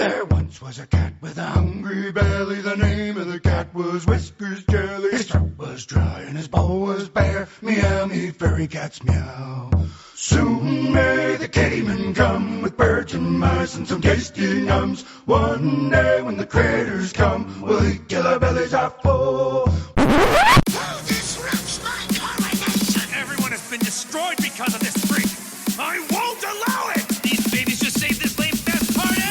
There once was a cat with a hungry belly. The name of the cat was Whiskers Jelly. His throat was dry and his bowl was bare. Meow, me furry cats, meow. Soon may the cavemen come with birds and mice and some tasty nums. One day when the critters come, we'll eat till our bellies are full. Oh, this rocks my coronation! Everyone has been destroyed because of this freak! I won't allow it! These babies just saved this lame fest party!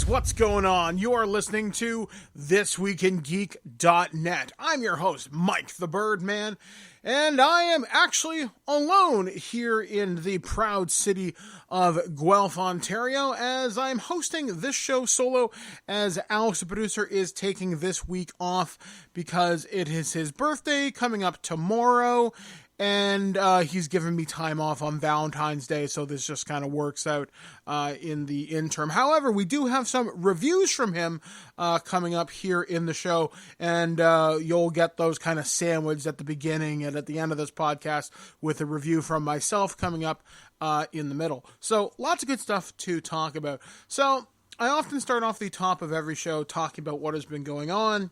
What's going on? You are listening to ThisWeekInGeek.net. I'm your host, Mike the Birdman, and I am actually alone here in the proud city of Guelph, Ontario, as I'm hosting this show solo, as Alex, the producer, is taking this week off because it is his birthday coming up tomorrow. And he's given me time off on Valentine's Day, so this just kind of works out in the interim. However, we do have some reviews from him coming up here in the show, and you'll get those kind of sandwiched at the beginning and at the end of this podcast with a review from myself coming up in the middle. So lots of good stuff to talk about. So I often start off the top of every show talking about what has been going on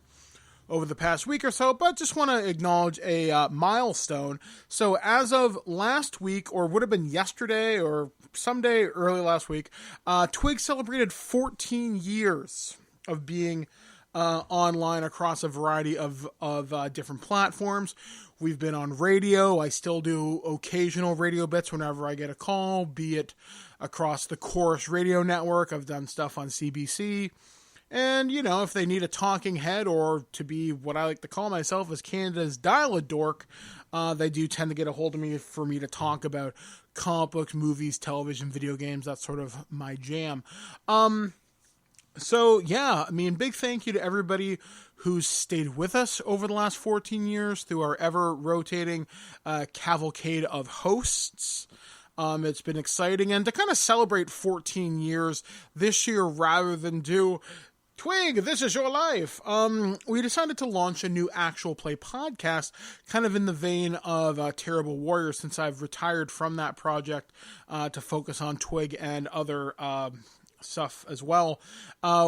over the past week or so, but just want to acknowledge a milestone. So as of last week, or would have been yesterday or someday early last week, TWIG celebrated 14 years of being online across a variety of different platforms. We've been on radio. I still do occasional radio bits whenever I get a call, be it across the Chorus Radio Network. I've done stuff on CBC. And, you know, if they need a talking head, or to be what I like to call myself as Canada's dial-a-dork, they do tend to get a hold of me for me to talk about comic books, movies, television, video games. That's sort of my jam. So, yeah, I mean, big thank you to everybody who's stayed with us over the last 14 years through our ever-rotating cavalcade of hosts. It's been exciting, and to kind of celebrate 14 years this year rather than do TWIG, this is your life. We decided to launch a new actual play podcast, kind of in the vein of Terrible Warrior, since I've retired from that project to focus on TWIG and other stuff as well.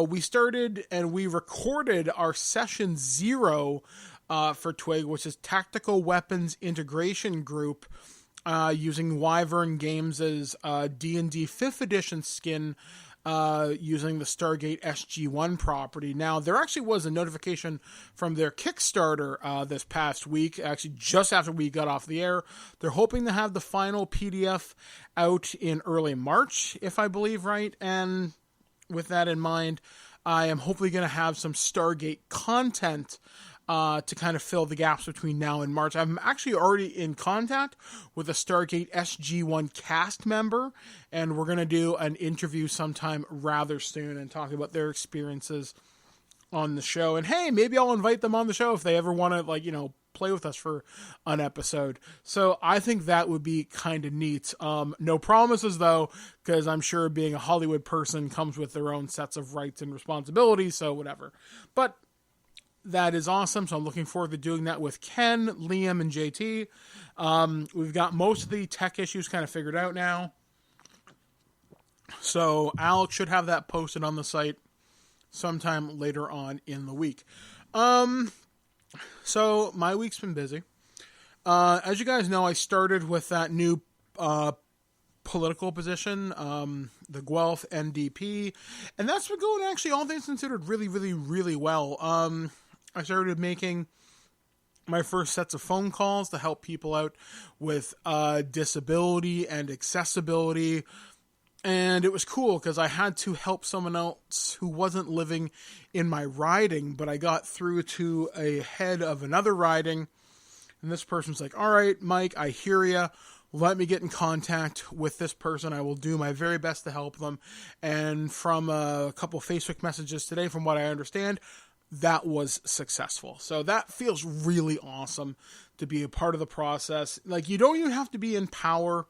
We started and we recorded our session 0 for TWIG, which is Tactical Weapons Integration Group, using Wyvern Games' D&D 5th edition skin, using the Stargate SG-1 property. Now, there actually was a notification from their Kickstarter this past week, actually just after we got off the air. They're hoping to have the final PDF out in early March, if I believe right, and with that in mind, I am hopefully going to have some Stargate content to kind of fill the gaps between now and March. I'm actually already in contact with a Stargate SG-1 cast member, and we're going to do an interview sometime rather soon and talk about their experiences on the show. And hey, maybe I'll invite them on the show if they ever want to, like, you know, play with us for an episode. So I think that would be kind of neat. No promises though, because I'm sure being a Hollywood person comes with their own sets of rights and responsibilities, so whatever. But that is awesome, so I'm looking forward to doing that with Ken, Liam, and JT. We've got most of the tech issues kind of figured out now. So Alex should have that posted on the site sometime later on in the week. So my week's been busy. As you guys know, I started with that new political position, the Guelph NDP, and that's been going, actually, all things considered, really, really, really well. I started making my first sets of phone calls to help people out with disability and accessibility. And it was cool because I had to help someone else who wasn't living in my riding, but I got through to a head of another riding. And this person's like, all right, Mike, I hear ya. Let me get in contact with this person. I will do my very best to help them. And from a couple Facebook messages today, from what I understand, that was successful. So that feels really awesome to be a part of the process. Like, you don't even have to be in power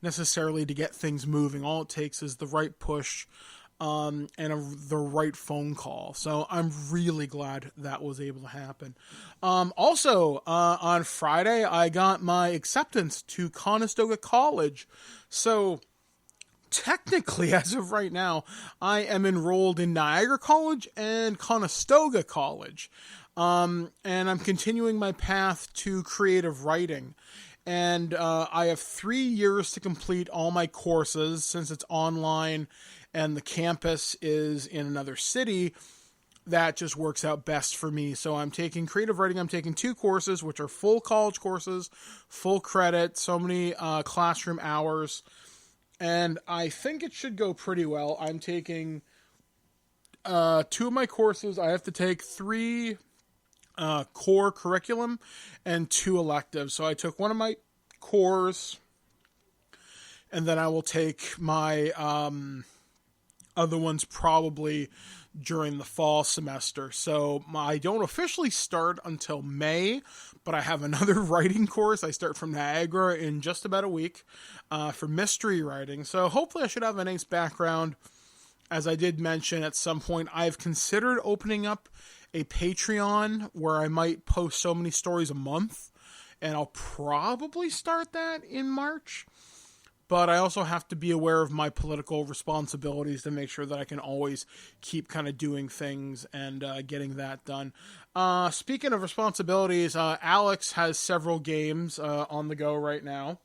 necessarily to get things moving. All it takes is the right push and the right phone call. So I'm really glad that was able to happen. Also, on Friday, I got my acceptance to Conestoga College. So technically, as of right now, I am enrolled in Niagara College and Conestoga College. And I'm continuing my path to creative writing. And I have 3 years to complete all my courses since it's online and the campus is in another city. That just works out best for me. So I'm taking creative writing. I'm taking 2 courses, which are full college courses, full credit, so many classroom hours. And I think it should go pretty well. I'm taking 2 of my courses. I have to take 3 core curriculum and 2 electives. So I took one of my cores, and then I will take my other ones probably during the fall semester. So I don't officially start until May, but I have another writing course. I start from Niagara in just about a week for mystery writing. So hopefully I should have a nice background. As I did mention at some point, I've considered opening up a Patreon where I might post so many stories a month, and I'll probably start that in March. But I also have to be aware of my political responsibilities to make sure that I can always keep kind of doing things and getting that done. Speaking of responsibilities, Alex has several games on the go right now,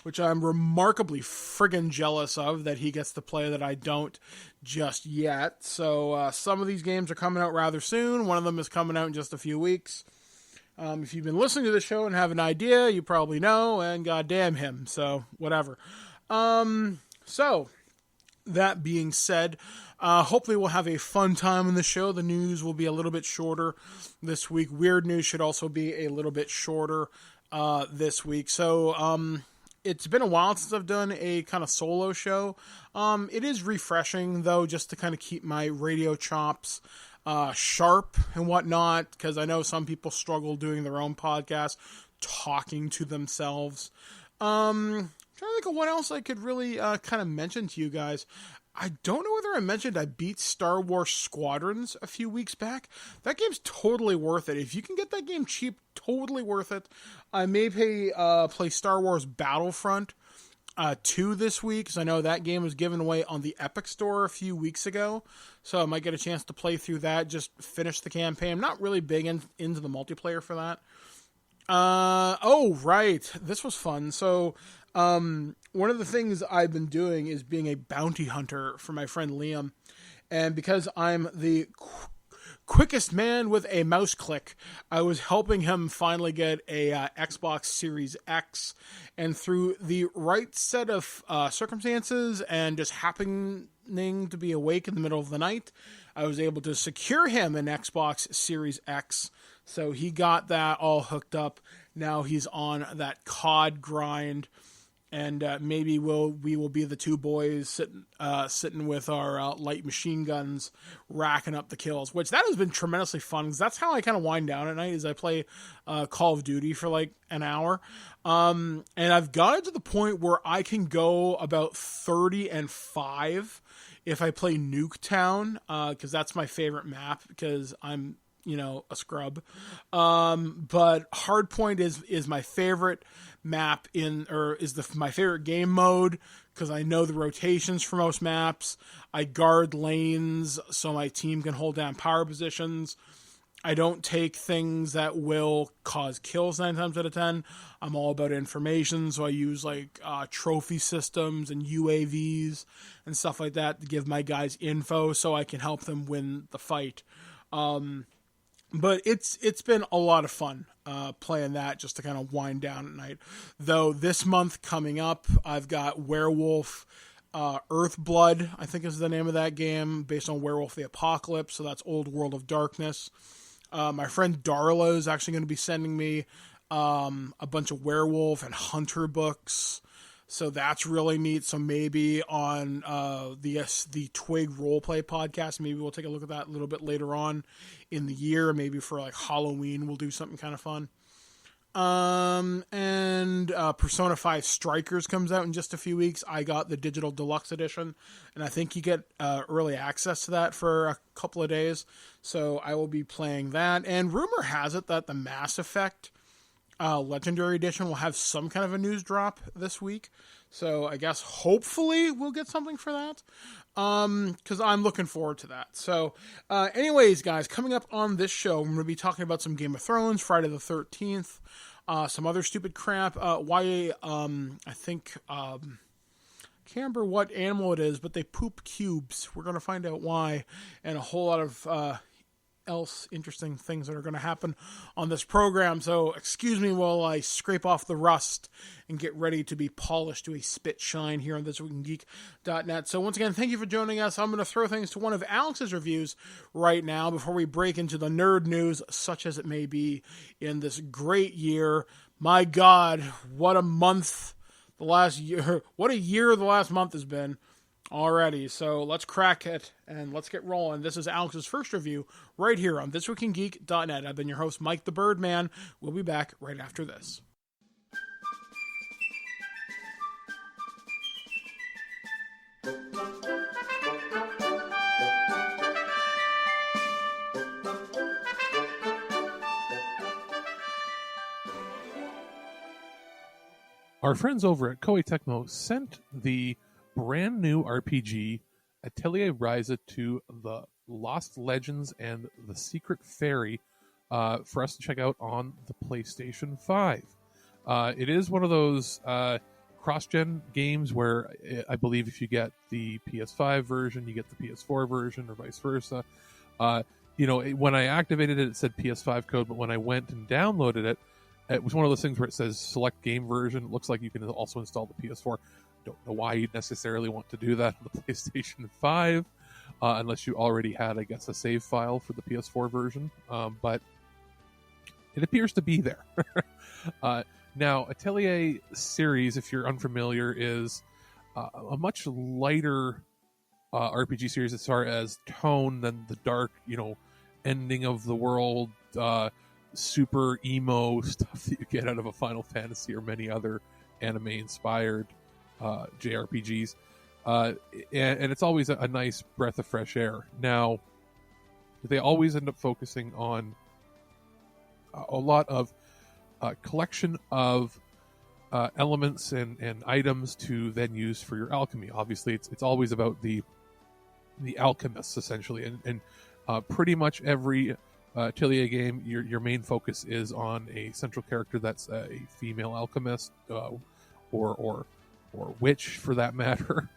which I'm remarkably friggin' jealous of that he gets to play that I don't just yet. So some of these games are coming out rather soon. One of them is coming out in just a few weeks. If you've been listening to the show and have an idea, you probably know, and goddamn him. So whatever. So that being said, hopefully we'll have a fun time in the show. The news will be a little bit shorter this week. Weird news should also be a little bit shorter this week. So it's been a while since I've done a kind of solo show. It is refreshing, though, just to kind of keep my radio chops sharp and whatnot, because I know some people struggle doing their own podcast, talking to themselves. Trying to think of what else I could really kind of mention to you guys. I don't know whether I mentioned I beat Star Wars Squadrons a few weeks back. That game's totally worth it. If you can get that game cheap, totally worth it. I may play Star Wars Battlefront 2 this week, because I know that game was given away on the Epic Store a few weeks ago. So I might get a chance to play through that, just finish the campaign. I'm not really big into the multiplayer for that. Oh, right. This was fun. So one of the things I've been doing is being a bounty hunter for my friend Liam. And because I'm the quickest man with a mouse click, I was helping him finally get a Xbox Series X. And through the right set of circumstances and just happening to be awake in the middle of the night, I was able to secure him an Xbox Series X. So he got that all hooked up. Now he's on that COD grind. And maybe we will be the 2 boys sitting with our light machine guns, racking up the kills. Which that has been tremendously fun, because that's how I kind of wind down at night. Is I play Call of Duty for like an hour, and I've gotten to the point where I can go about 30-5 if I play Nuketown, because that's my favorite map, because I'm a scrub. But Hardpoint is my favorite map my favorite game mode, because I know the rotations for most maps. I guard lanes so my team can hold down power positions. I don't take things that will cause kills 9 times out of 10. I'm all about information, so I use like trophy systems and UAVs and stuff like that to give my guys info so I can help them win the fight. But it's been a lot of fun playing that just to kind of wind down at night. Though this month coming up, I've got Werewolf Earthblood, I think is the name of that game, based on Werewolf the Apocalypse. So that's Old World of Darkness. My friend Darla is actually going to be sending me a bunch of werewolf and hunter books. So that's really neat. So maybe on the TWIG roleplay podcast, maybe we'll take a look at that a little bit later on in the year. Maybe for like Halloween, we'll do something kind of fun. And Persona 5 Strikers comes out in just a few weeks. I got the digital deluxe edition, and I think you get early access to that for a couple of days. So I will be playing that. And rumor has it that the Mass Effect Legendary Edition will have some kind of a news drop this week. So I guess hopefully we'll get something for that. Because I'm looking forward to that. So anyways, guys, coming up on this show, we're going to be talking about some Game of Thrones, Friday the 13th, some other stupid crap. I think, can't remember what animal it is, but they poop cubes. We're going to find out why, and a whole lot of else interesting things that are going to happen on this program. So excuse me while I scrape off the rust and get ready to be polished to a spit shine here on ThisWeekInGeek.net. So once again, thank you for joining us. I'm going to throw things to one of Alex's reviews right now before we break into the nerd news, such as it may be in this great year. My God, what a month the last year, what a year the last month has been already. So let's crack it and let's get rolling. This is Alex's first review right here on ThisWeekInGeek.net. I've been your host, Mike the Birdman. We'll be back right after this. Our friends over at Koei Tecmo sent the brand new RPG Atelier Ryza to the Lost Legends and the Secret Fairy for us to check out on the PlayStation 5. It is one of those cross-gen games where I believe if you get the PS5 version, you get the PS4 version, or vice versa. When I activated it, it said PS5 code, but when I went and downloaded it, it was one of those things where it says select game version. It looks like you can also install the PS4. Don't know why you'd necessarily want to do that on the PlayStation 5, unless you already had, I guess, a save file for the PS4 version. But it appears to be there. Now, Atelier series, if you're unfamiliar, is a much lighter RPG series as far as tone than the dark, ending of the world, super emo stuff that you get out of a Final Fantasy or many other anime-inspired JRPGs. And it's always a nice breath of fresh air. Now, they always end up focusing on a lot of collection of elements and items to then use for your alchemy. Obviously, it's always about the alchemists, essentially. And pretty much every Atelier game, your main focus is on a central character that's a female alchemist, or witch for that matter.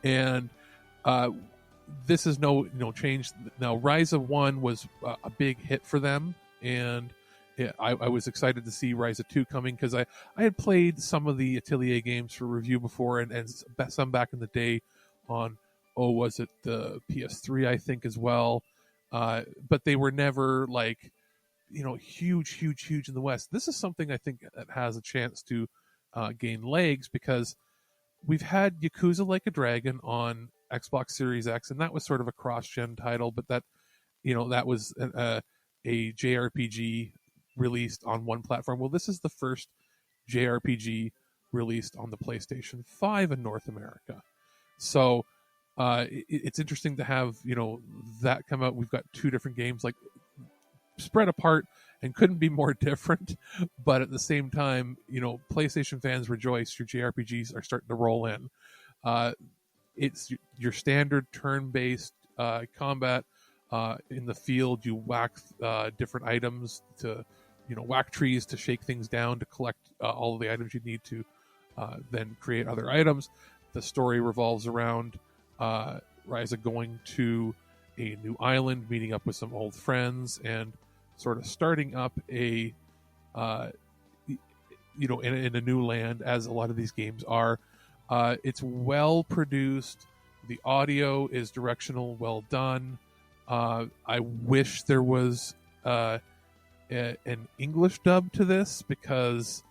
And this is no change. Now, Ryza 1 was a big hit for them, and I was excited to see Ryza 2 coming because I had played some of the Atelier games for review before, and some back in the day on, was it the PS3, I think, as well. But they were never huge in the West. This is something I think that has a chance to gain legs because we've had Yakuza Like a Dragon on Xbox Series X, and that was sort of a cross-gen title, but that was a JRPG released on one platform. Well, this is the first JRPG released on the PlayStation 5 in North America. So it's interesting to have that come out. We've got two different games spread apart and couldn't be more different, but at the same time, PlayStation fans rejoice. Your JRPGs are starting to roll in. It's your standard turn-based combat. In the field, you whack different items to whack trees to shake things down to collect all of the items you need to then create other items. The story revolves around Ryza going to a new island, meeting up with some old friends, and sort of starting up a in a new land, as a lot of these games are. It's well produced. The audio is directional, well done. I wish there was an English dub to this, because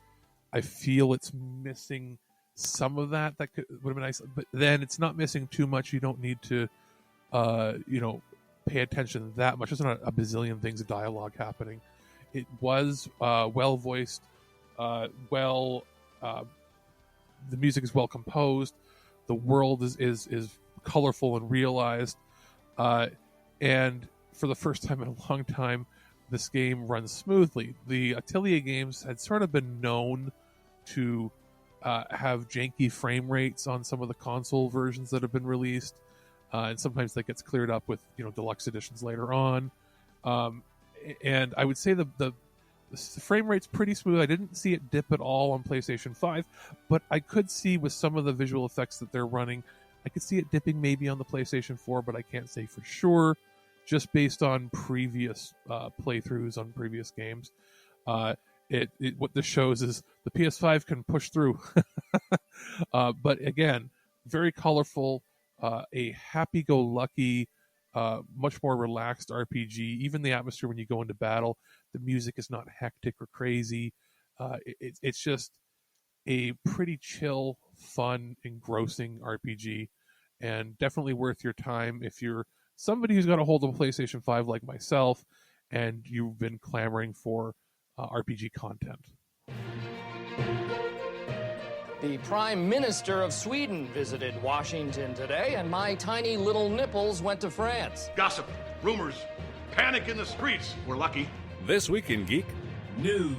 I feel it's missing some of that. That would have been nice, but then it's not missing too much. You don't need to, pay attention that much. There's not a bazillion things of dialogue happening. It was well voiced, the music is well composed, the world is colorful and realized, and for the first time in a long time, this game runs smoothly. The Atelier games had sort of been known to have janky frame rates on some of the console versions that have been released, and sometimes that gets cleared up with deluxe editions later on. And I would say the frame rate's pretty smooth. I didn't see it dip at all on PlayStation 5, but I could see with some of the visual effects that they're running, I could see it dipping maybe on the PlayStation 4, but I can't say for sure, just based on previous playthroughs on previous games. What this shows is the PS5 can push through. But again, very colorful, a happy-go-lucky, much more relaxed RPG. Even the atmosphere when you go into battle, the music is not hectic or crazy. It's just a pretty chill, fun, engrossing RPG, and definitely worth your time if you're somebody who's got a hold of a PlayStation 5 like myself, and you've been clamoring for RPG content. The Prime Minister of Sweden visited Washington today, and my tiny little nipples went to France. Gossip, rumors, panic in the streets. We're lucky. This Week in Geek News.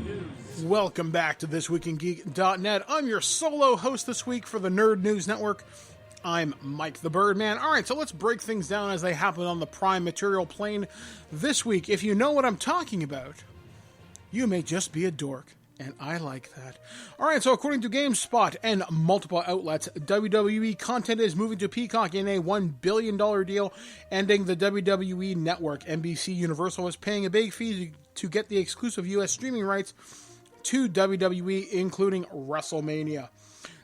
Welcome back to ThisWeekInGeek.net. I'm your solo host this week for the Nerd News Network. I'm Mike the Birdman. Alright, so let's break things down as they happen on the Prime material plane this week. If you know what I'm talking about, you may just be a dork, and I like that. Alright, so according to GameSpot and multiple outlets, WWE content is moving to Peacock in a $1 billion deal, ending the WWE network. NBC Universal is paying a big fee to get the exclusive US streaming rights to WWE, including WrestleMania.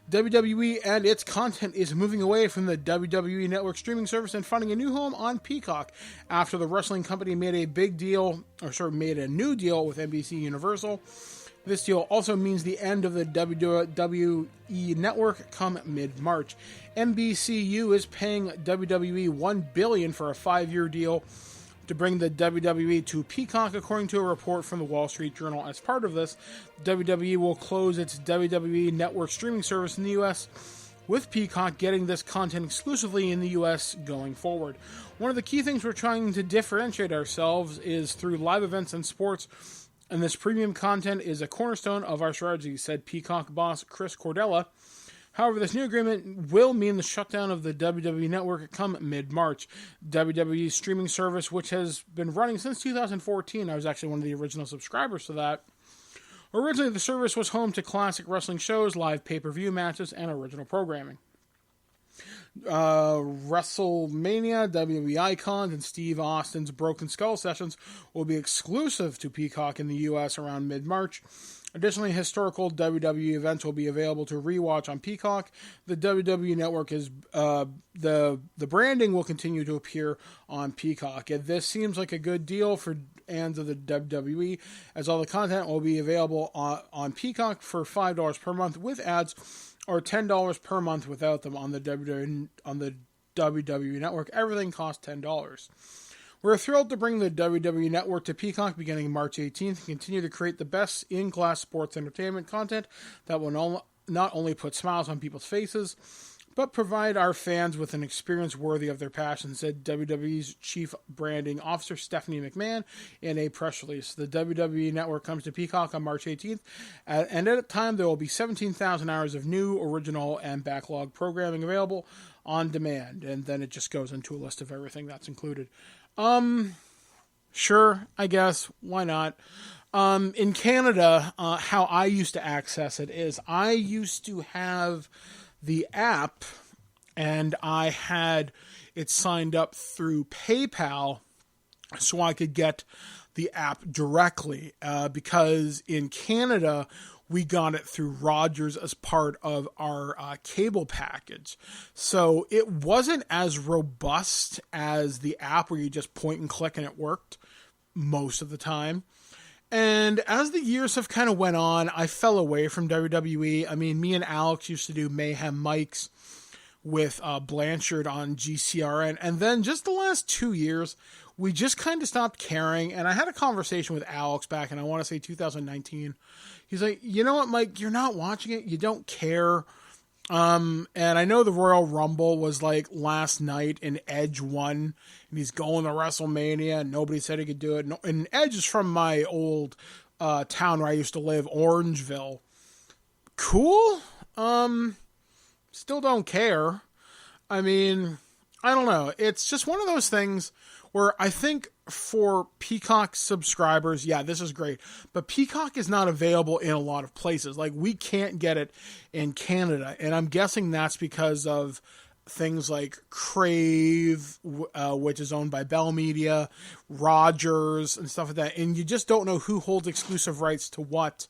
WWE and its content is moving away from the WWE Network streaming service and finding a new home on Peacock after the wrestling company made a new deal with NBC Universal. This deal also means the end of the WWE Network come mid-March. NBCU is paying WWE $1 billion for a 5-year deal to bring the WWE to Peacock, according to a report from the Wall Street Journal. As part of this, WWE will close its WWE Network streaming service in the U.S., with Peacock getting this content exclusively in the U.S. going forward. One of the key things we're trying to differentiate ourselves is through live events and sports, and this premium content is a cornerstone of our strategy, said Peacock boss Chris Cordella. However, this new agreement will mean the shutdown of the WWE Network come mid-March. WWE's streaming service, which has been running since 2014, I was actually one of the original subscribers to that. Originally, the service was home to classic wrestling shows, live pay-per-view matches, and original programming. WrestleMania, WWE Icons, and Steve Austin's Broken Skull sessions will be exclusive to Peacock in the U.S. around mid-March. Additionally, historical WWE events will be available to rewatch on Peacock. The WWE Network is the branding will continue to appear on Peacock. And this seems like a good deal for fans of the WWE, as all the content will be available on Peacock for $5 per month with ads, or $10 per month without them on the WWE Network. Everything costs $10. We're thrilled to bring the WWE Network to Peacock beginning March 18th and continue to create the best in-class sports entertainment content that will not only put smiles on people's faces, but provide our fans with an experience worthy of their passion, said WWE's Chief Branding Officer Stephanie McMahon in a press release. The WWE Network comes to Peacock on March 18th, and at a time there will be 17,000 hours of new, original, and backlog programming available on demand. And then it just goes into a list of everything that's included. Sure, I guess. Why not? In Canada, how I used to access it is I used to have the app, and I had it signed up through PayPal so I could get the app directly because in Canada, we got it through Rogers as part of our cable package. So it wasn't as robust as the app where you just point and click and it worked most of the time. And as the years have kind of went on, I fell away from WWE. I mean, me and Alex used to do Mayhem Mics with Blanchard on GCRN. And then just the last 2 years, we just kind of stopped caring. And I had a conversation with Alex back in, I want to say 2019. He's like, you know what, Mike, you're not watching it. You don't care. And I know the Royal Rumble was like last night and Edge won and he's going to WrestleMania and nobody said he could do it. And Edge is from my old town where I used to live, Orangeville. Cool. Still don't care. I mean, I don't know. It's just one of those things where I think for Peacock subscribers, yeah, this is great. But Peacock is not available in a lot of places. Like, we can't get it in Canada. And I'm guessing that's because of things like Crave, which is owned by Bell Media, Rogers, and stuff like that. And you just don't know who holds exclusive rights to what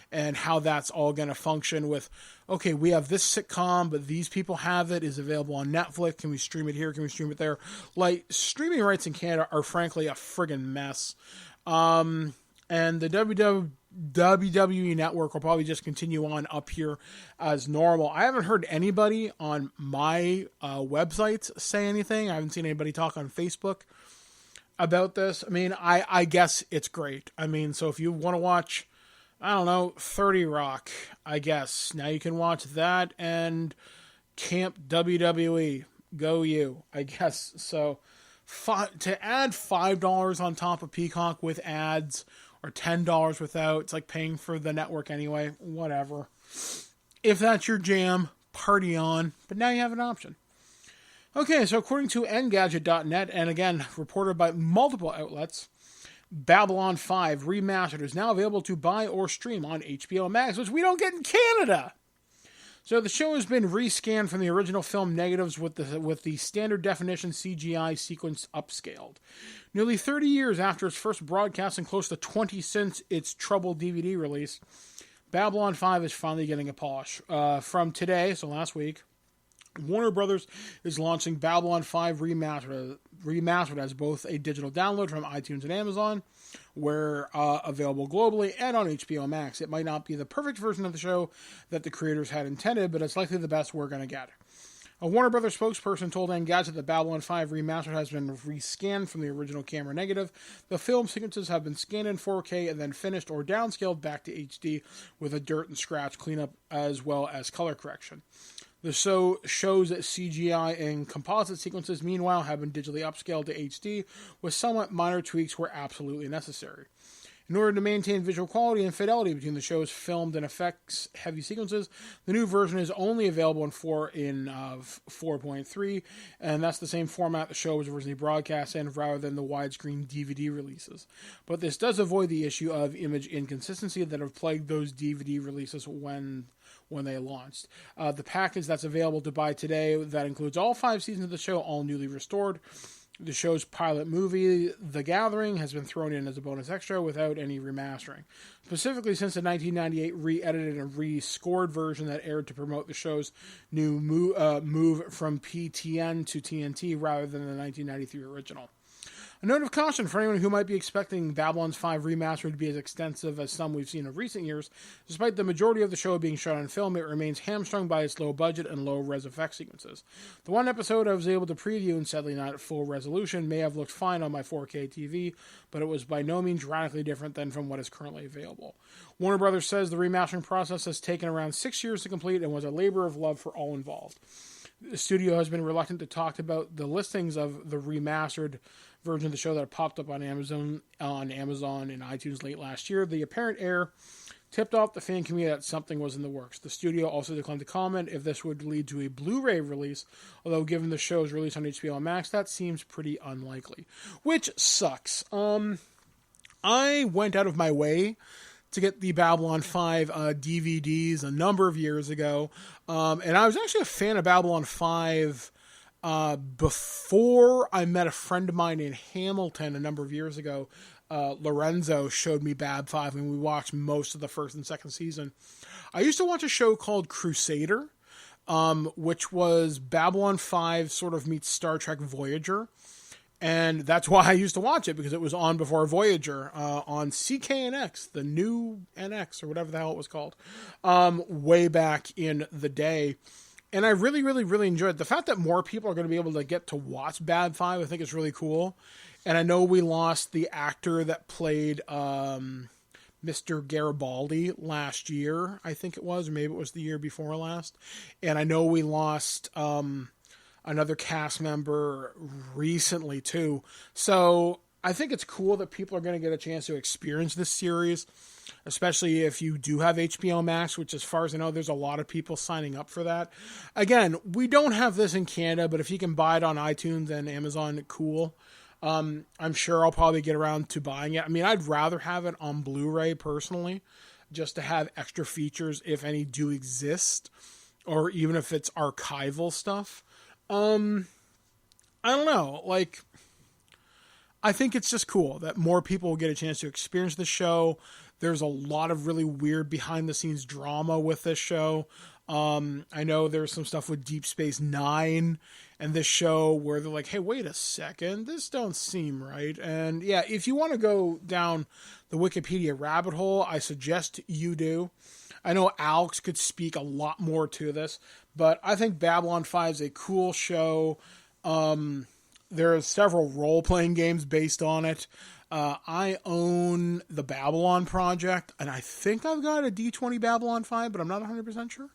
and how that's all going to function with, okay, we have this sitcom, but these people have it, is available on Netflix. Can we stream it here? Can we stream it there? Like, streaming rights in Canada are frankly a friggin' mess. And the WWE Network will probably just continue on up here as normal. I haven't heard anybody on my websites say anything. I haven't seen anybody talk on Facebook about this. I mean, I guess it's great. I mean, so if you want to watch, I don't know, 30 Rock, I guess. Now you can watch that and Camp WWE. Go you, I guess. So to add $5 on top of Peacock with ads or $10 without, it's like paying for the network anyway. Whatever. If that's your jam, party on. But now you have an option. Okay, so according to Engadget.net, and again, reported by multiple outlets, Babylon 5 Remastered is now available to buy or stream on HBO Max, which we don't get in Canada. So the show has been rescanned from the original film negatives with the standard definition CGI sequence upscaled. Nearly 30 years after its first broadcast and close to 20 since its troubled DVD release, Babylon 5 is finally getting a polish. From today, so last week, Warner Brothers is launching Babylon 5 Remastered as both a digital download from iTunes and Amazon, where available globally, and on HBO Max. It might not be the perfect version of the show that the creators had intended, but it's likely the best we're going to get. A Warner Brothers spokesperson told Engadget that Babylon 5 Remastered has been rescanned from the original camera negative. The film sequences have been scanned in 4K and then finished or downscaled back to HD with a dirt and scratch cleanup as well as color correction. The show shows that CGI and composite sequences, meanwhile, have been digitally upscaled to HD, with somewhat minor tweaks where absolutely necessary. In order to maintain visual quality and fidelity between the show's filmed and effects-heavy sequences, the new version is only available in 4.3, and that's the same format the show was originally broadcast in, rather than the widescreen DVD releases. But this does avoid the issue of image inconsistency that have plagued those DVD releases when they launched. The package that's available to buy today, that includes all 5 seasons of the show, all newly restored. The show's pilot movie, The Gathering, has been thrown in as a bonus extra without any remastering. Specifically, since the 1998 re-edited and re-scored version that aired to promote the show's new move from PTN to TNT rather than the 1993 original. A note of caution for anyone who might be expecting Babylon 5 Remastered to be as extensive as some we've seen of recent years. Despite the majority of the show being shot on film, it remains hamstrung by its low budget and low res effects sequences. The one episode I was able to preview, and sadly not at full resolution, may have looked fine on my 4K TV, but it was by no means radically different than from what is currently available. Warner Brothers says the remastering process has taken around 6 years to complete and was a labor of love for all involved. The studio has been reluctant to talk about the listings of the remastered version of the show that popped up on Amazon and iTunes late last year. The apparent error tipped off the fan community that something was in the works. The studio also declined to comment if this would lead to a Blu-ray release, although given the show's release on HBO Max, that seems pretty unlikely, which sucks. I went out of my way to get the Babylon 5 DVDs a number of years ago, and I was actually a fan of Babylon 5 before I met a friend of mine in Hamilton a number of years ago Lorenzo showed me Bab 5, and we watched most of the first and second season. I used to watch a show called Crusader, which was Babylon 5 sort of meets Star Trek Voyager. And that's why I used to watch it, because it was on before Voyager, on CKNX, the new NX, or whatever the hell it was called, way back in the day. And I really, really, really enjoyed it. The fact that more people are going to be able to get to watch Bab 5, I think is really cool. And I know we lost the actor that played Mr. Garibaldi last year, I think it was, or maybe it was the year before last. And I know we lost another cast member recently too. So I think it's cool that people are going to get a chance to experience this series, especially if you do have HBO Max, which as far as I know, there's a lot of people signing up for that. Again, we don't have this in Canada, but if you can buy it on iTunes and Amazon, cool. I'm sure I'll probably get around to buying it. I mean, I'd rather have it on Blu-ray personally, just to have extra features if any do exist, or even if it's archival stuff. I don't know, like, I think it's just cool that more people will get a chance to experience the show. There's a lot of really weird behind the scenes drama with this show. I know there's some stuff with Deep Space Nine and this show where they're like, hey, wait a second, this don't seem right. And yeah, if you want to go down the Wikipedia rabbit hole, I suggest you do. I know Alex could speak a lot more to this, but I think Babylon 5 is a cool show. There are several role-playing games based on it. I own the Babylon Project, and I think I've got a D20 Babylon 5, but I'm not 100% sure.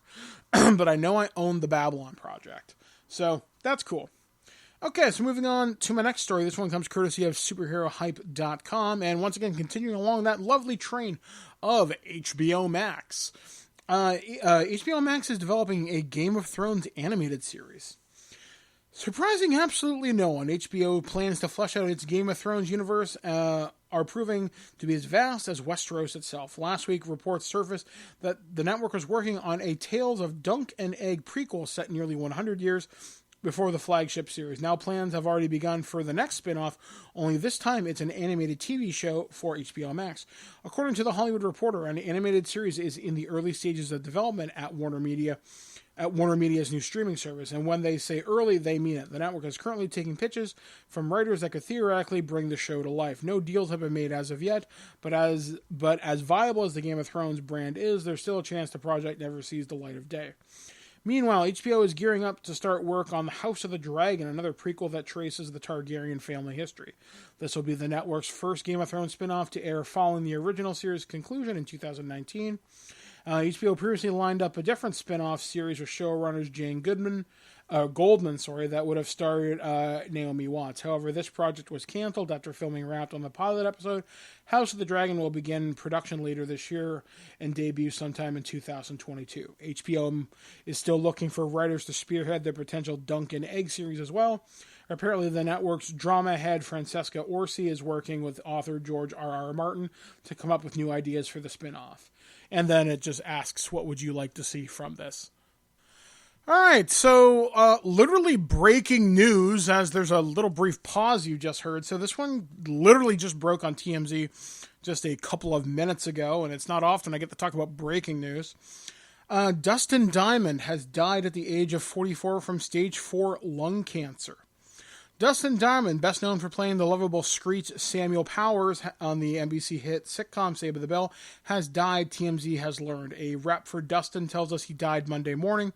But I know I own the Babylon Project. So that's cool. Okay, so moving on to my next story. This one comes courtesy of superherohype.com, and once again, continuing along that lovely train of HBO Max. HBO Max is developing a Game of Thrones animated series. Surprising absolutely no one, HBO plans to flesh out its Game of Thrones universe are proving to be as vast as Westeros itself. Last week, reports surfaced that the network was working on a Tales of Dunk and Egg prequel set nearly 100 years before the flagship series. Now plans have already begun for the next spin-off, only this time it's an animated TV show for HBO Max. According to The Hollywood Reporter, an animated series is in the early stages of development at Warner Media's new streaming service. And when they say early, they mean it. The network is currently taking pitches from writers that could theoretically bring the show to life. No deals have been made as of yet, but as viable as the Game of Thrones brand is, there's still a chance the project never sees the light of day. Meanwhile, HBO is gearing up to start work on the House of the Dragon, another prequel that traces the Targaryen family history. This will be the network's first Game of Thrones spin-off to air following the original series' conclusion in 2019. HBO previously lined up a different spin-off series with showrunners Jane Goldman, that would have starred Naomi Watts. However, this project was canceled after filming wrapped on the pilot episode. House of the Dragon will begin production later this year and debut sometime in 2022. HBO is still looking for writers to spearhead their potential Dunk and Egg series as well. Apparently, the network's drama head Francesca Orsi is working with author George R.R. Martin to come up with new ideas for the spin-off. And then it just asks, what would you like to see from this? All right, so literally breaking news, as there's a little brief pause you just heard. So this one literally just broke on TMZ just a couple of minutes ago, and it's not often I get to talk about breaking news. Dustin Diamond has died at the age of 44 from stage 4 lung cancer. Dustin Diamond, best known for playing the lovable Screech Samuel Powers on the NBC hit sitcom Saved by the Bell, has died, TMZ has learned. A rep for Dustin tells us he died Monday morning.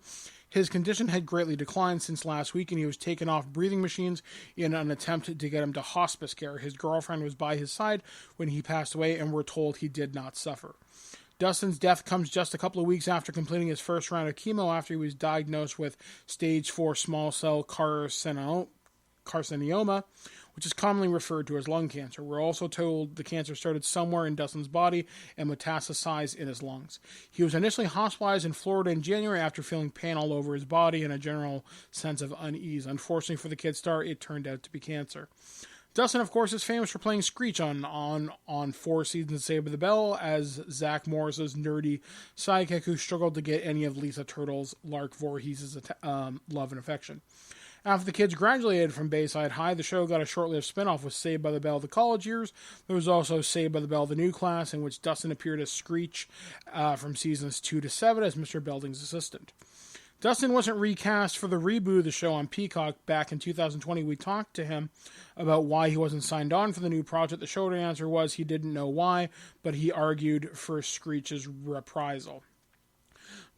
His condition had greatly declined since last week, and he was taken off breathing machines in an attempt to get him to hospice care. His girlfriend was by his side when he passed away, and we're told he did not suffer. Dustin's death comes just a couple of weeks after completing his first round of chemo after he was diagnosed with stage 4 small cell carcinoma, which is commonly referred to as lung cancer. We're also told the cancer started somewhere in Dustin's body and metastasized in his lungs. He was initially hospitalized in Florida in January after feeling pain all over his body and a general sense of unease. Unfortunately for the kid star, it turned out to be cancer. Dustin, of course, is famous for playing Screech on 4 seasons of Saved by the Bell as Zach Morris's nerdy sidekick who struggled to get any of Lisa Turtle's Lark Voorhees' love and affection. After the kids graduated from Bayside High, the show got a short-lived spin-off with Saved by the Bell the College Years. There was also Saved by the Bell the New Class, in which Dustin appeared as Screech from seasons 2 to 7 as Mr. Belding's assistant. Dustin wasn't recast for the reboot of the show on Peacock back in 2020. We talked to him about why he wasn't signed on for the new project. The short answer was he didn't know why, but he argued for Screech's reprisal.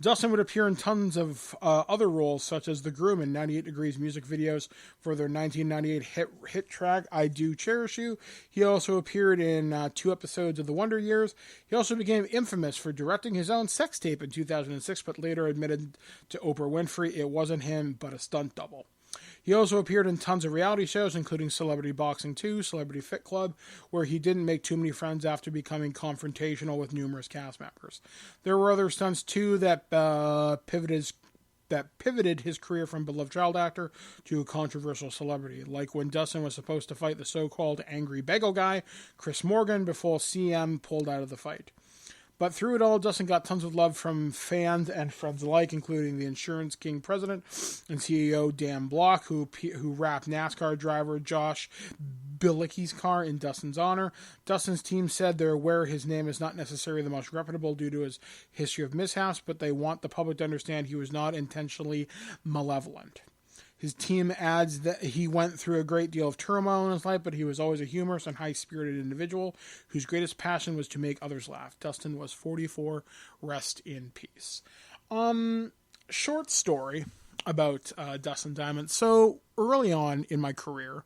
Dustin would appear in tons of other roles, such as the groom in 98 Degrees music videos for their 1998 hit track, I Do Cherish You. He also appeared in 2 episodes of The Wonder Years. He also became infamous for directing his own sex tape in 2006, but later admitted to Oprah Winfrey it wasn't him, but a stunt double. He also appeared in tons of reality shows, including Celebrity Boxing 2, Celebrity Fit Club, where he didn't make too many friends after becoming confrontational with numerous cast members. There were other stunts, too, that pivoted his career from beloved child actor to a controversial celebrity, like when Dustin was supposed to fight the so-called angry bagel guy, Chris Morgan, before CM pulled out of the fight. But through it all, Dustin got tons of love from fans and friends alike, including the Insurance King president and CEO Dan Block, who wrapped NASCAR driver Josh Bilicki's car in Dustin's honor. Dustin's team said they're aware his name is not necessarily the most reputable due to his history of mishaps, but they want the public to understand he was not intentionally malevolent. His team adds that he went through a great deal of turmoil in his life, but he was always a humorous and high-spirited individual whose greatest passion was to make others laugh. Dustin was 44. Rest in peace. Short story about Dustin Diamond. So early on in my career,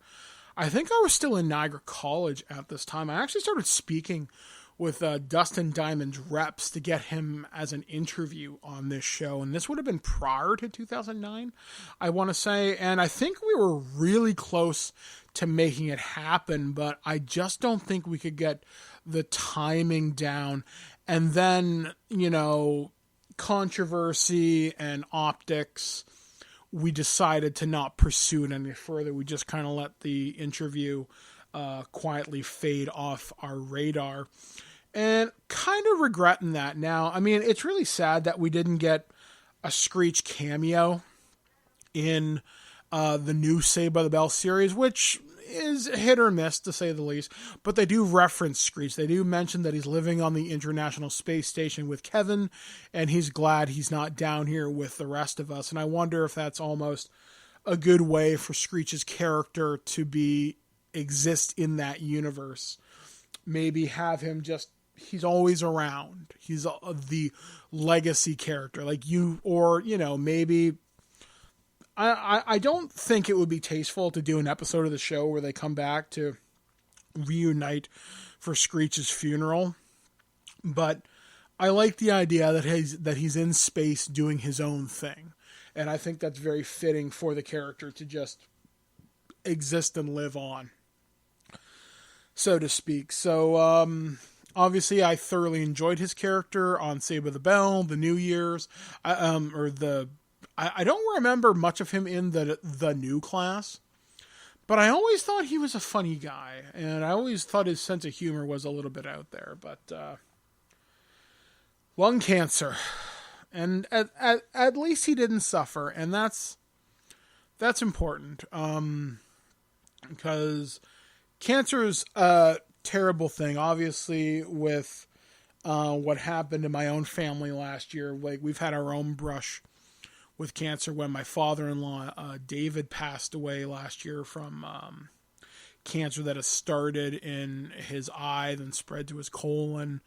I think I was still in Niagara College at this time. I actually started speaking with Dustin Diamond's reps to get him as an interview on this show. And this would have been prior to 2009, I want to say. And I think we were really close to making it happen, but I just don't think we could get the timing down. And then, controversy and optics, we decided to not pursue it any further. We just kind of let the interview quietly fade off our radar. And kind of regretting that now. I mean, it's really sad that we didn't get a Screech cameo in the new Saved by the Bell series, which is hit or miss, to say the least. But they do reference Screech. They do mention that he's living on the International Space Station with Kevin, and he's glad he's not down here with the rest of us. And I wonder if that's almost a good way for Screech's character to exist in that universe. Maybe have him he's always around. He's the legacy character, like you, or, maybe. I don't think it would be tasteful to do an episode of the show where they come back to reunite for Screech's funeral, but I like the idea that he's in space doing his own thing, and I think that's very fitting for the character to just exist and live on, so to speak. So, obviously, I thoroughly enjoyed his character on Saved by the Bell, the New Year's, I don't remember much of him in the New Class, but I always thought he was a funny guy, and I always thought his sense of humor was a little bit out there. But lung cancer, and at least he didn't suffer, and that's important, because cancer is a terrible thing. Obviously, with what happened in my own family last year, like, we've had our own brush with cancer when my father-in-law, David, passed away last year from cancer that has started in his eye, then spread to his colon,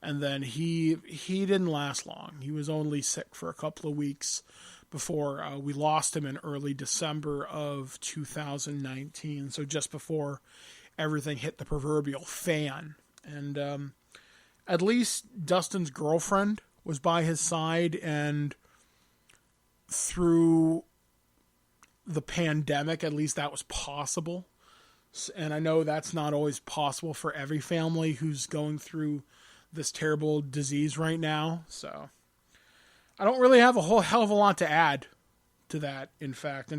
and then he didn't last long. He was only sick for a couple of weeks before we lost him in early December of 2019, so just before everything hit the proverbial fan. And at least Dustin's girlfriend was by his side, and through the pandemic, at least that was possible. And I know that's not always possible for every family who's going through this terrible disease right now. So I don't really have a whole hell of a lot to add to that. In fact,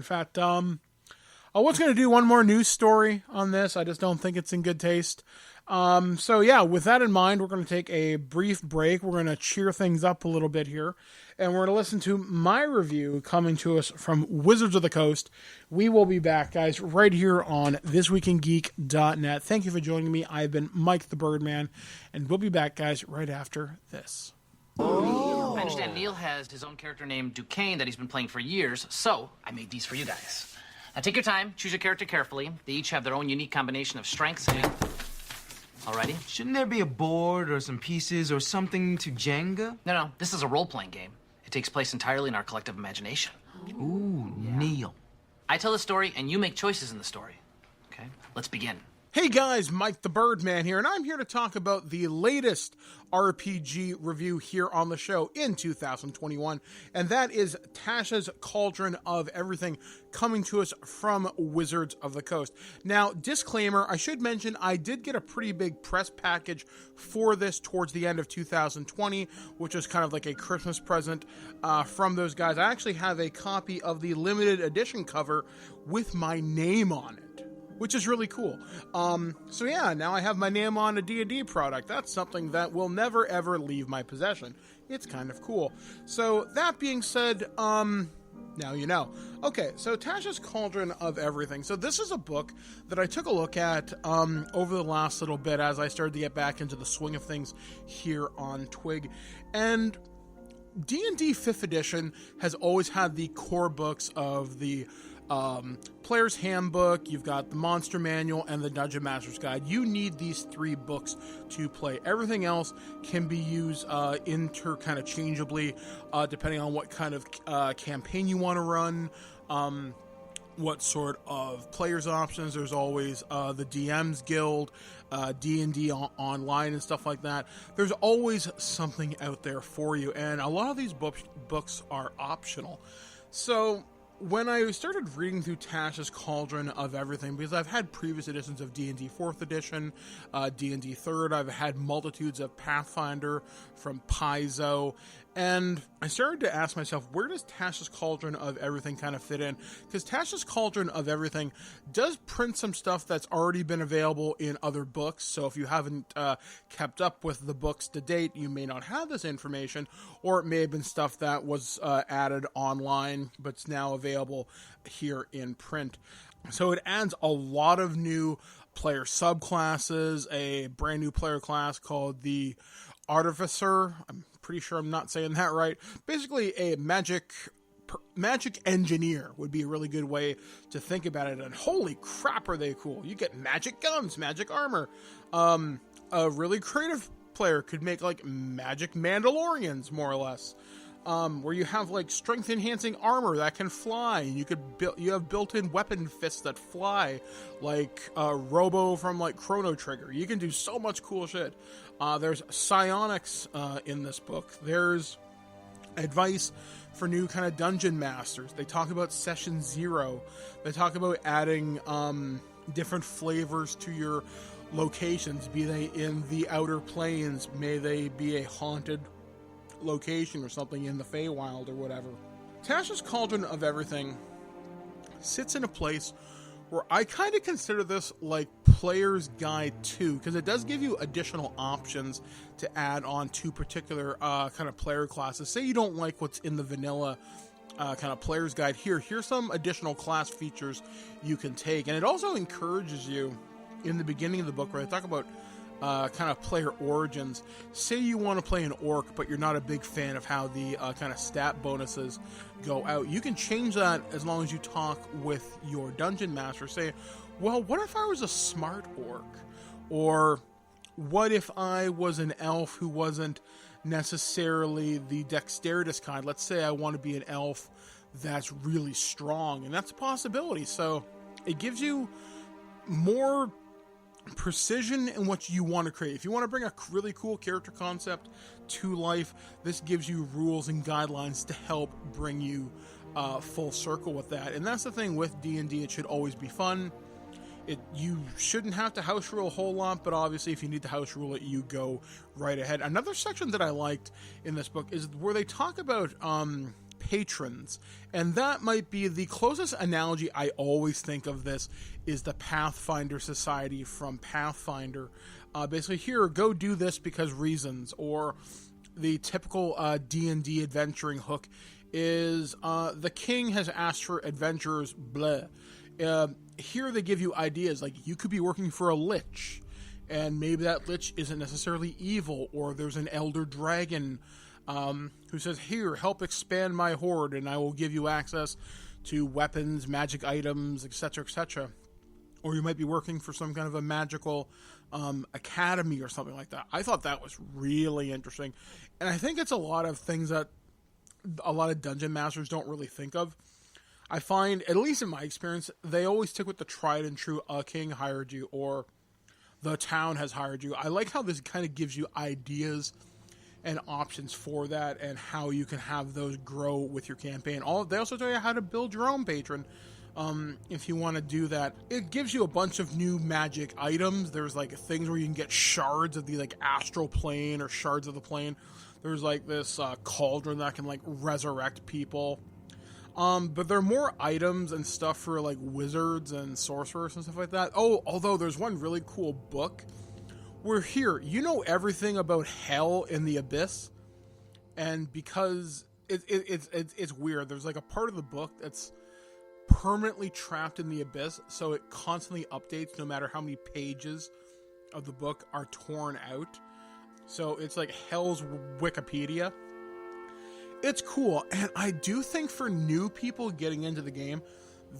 I was going to do one more news story on this. I just don't think it's in good taste. So yeah, with that in mind, we're going to take a brief break. We're going to cheer things up a little bit here, and we're going to listen to my review coming to us from Wizards of the Coast. We will be back, guys, right here on ThisWeekInGeek.net. Thank you for joining me. I've been Mike the Birdman, and we'll be back, guys, right after this. I understand Neil has his own character named Duquesne that he's been playing for years, so I made these for you guys. Now take your time, choose your character carefully. They each have their own unique combination of strengths and... Alrighty? Shouldn't there be a board or some pieces or something to Jenga? No, this is a role-playing game. It takes place entirely in our collective imagination. Ooh, Neil. I tell a story, and you make choices in the story. Okay, let's begin. Hey guys, Mike the Birdman here, and I'm here to talk about the latest RPG review here on the show in 2021, and that is Tasha's Cauldron of Everything, coming to us from Wizards of the Coast. Now, disclaimer, I should mention I did get a pretty big press package for this towards the end of 2020, which was kind of like a Christmas present from those guys. I actually have a copy of the limited edition cover with my name on it, which is really cool. So yeah, now I have my name on a D&D product. That's something that will never ever leave my possession. It's kind of cool. So that being said, now you know. Okay, so Tasha's Cauldron of Everything. So this is a book that I took a look at over the last little bit as I started to get back into the swing of things here on TWIG. And D&D 5th edition has always had the core books of the Player's Handbook, you've got the Monster Manual, and the Dungeon Master's Guide. You need these 3 books to play. Everything else can be used interchangeably, depending on what kind of campaign you want to run, what sort of players options. There's always the DM's Guild, D&D online and stuff like that. There's always something out there for you, and a lot of these books are optional. So when I started reading through Tasha's Cauldron of Everything, because I've had previous editions of D&D 4th edition, D&D 3rd, I've had multitudes of Pathfinder from Paizo, and I started to ask myself, where does Tasha's Cauldron of Everything kind of fit in? Because Tasha's Cauldron of Everything does print some stuff that's already been available in other books, so if you haven't kept up with the books to date, you may not have this information, or it may have been stuff that was added online, but it's now available here in print. So it adds a lot of new player subclasses, a brand new player class called the Artificer. I'm pretty sure I'm not saying that right. Basically, a magic engineer would be a really good way to think about it. And holy crap, are they cool! You get magic guns, magic armor. A really creative player could make like magic Mandalorians, more or less. Where you have like strength enhancing armor that can fly, and you have built-in weapon fists that fly, like Robo from like Chrono Trigger. You can do so much cool shit. There's psionics in this book. There's advice for new kind of dungeon masters. They talk about Session 0. They talk about adding different flavors to your locations, be they in the Outer Planes, may they be a haunted location or something in the Feywild or whatever. Tasha's Cauldron of Everything sits in a place where I kind of consider this like Player's Guide 2, because it does give you additional options to add on to particular kind of player classes. Say you don't like what's in the vanilla kind of Player's Guide here. Here's some additional class features you can take. And it also encourages you in the beginning of the book where they talk about kind of player origins. Say you want to play an orc, but you're not a big fan of how the kind of stat bonuses go out. You can change that as long as you talk with your dungeon master. Say, well, what if I was a smart orc? Or what if I was an elf who wasn't necessarily the dexterous kind? Let's say I want to be an elf that's really strong, and that's a possibility. So it gives you more precision in what you want to create. If you want to bring a really cool character concept to life, this gives you rules and guidelines to help bring you full circle with that. And that's the thing with D&D, it should always be fun. You shouldn't have to house rule a whole lot, but obviously if you need to house rule it, you go right ahead. Another section that I liked in this book is where they talk about patrons. And that might be the closest analogy I always think of this is the Pathfinder Society from Pathfinder. Basically, here, go do this because reasons. Or the typical D&D adventuring hook is the king has asked for adventurers, blah. Here they give you ideas, like you could be working for a lich, and maybe that lich isn't necessarily evil, or there's an elder dragon who says, here, help expand my horde, and I will give you access to weapons, magic items, etc., etc. Or you might be working for some kind of a magical academy or something like that. I thought that was really interesting, and I think it's a lot of things that a lot of dungeon masters don't really think of. I find, at least in my experience, they always stick with the tried and true, a king hired you, or the town has hired you. I like how this kind of gives you ideas and options for that, and how you can have those grow with your campaign. They also tell you how to build your own patron, if you want to do that. It gives you a bunch of new magic items. There's like things where you can get shards of the like astral plane, or shards of the plane. There's like this cauldron that can like resurrect people. But there are more items and stuff for like wizards and sorcerers and stuff like that. Oh, although there's one really cool book where here, you know everything about hell in the abyss, and because it's weird, there's like a part of the book that's permanently trapped in the abyss, so it constantly updates no matter how many pages of the book are torn out. So it's like hell's Wikipedia. It's cool, and I do think for new people getting into the game,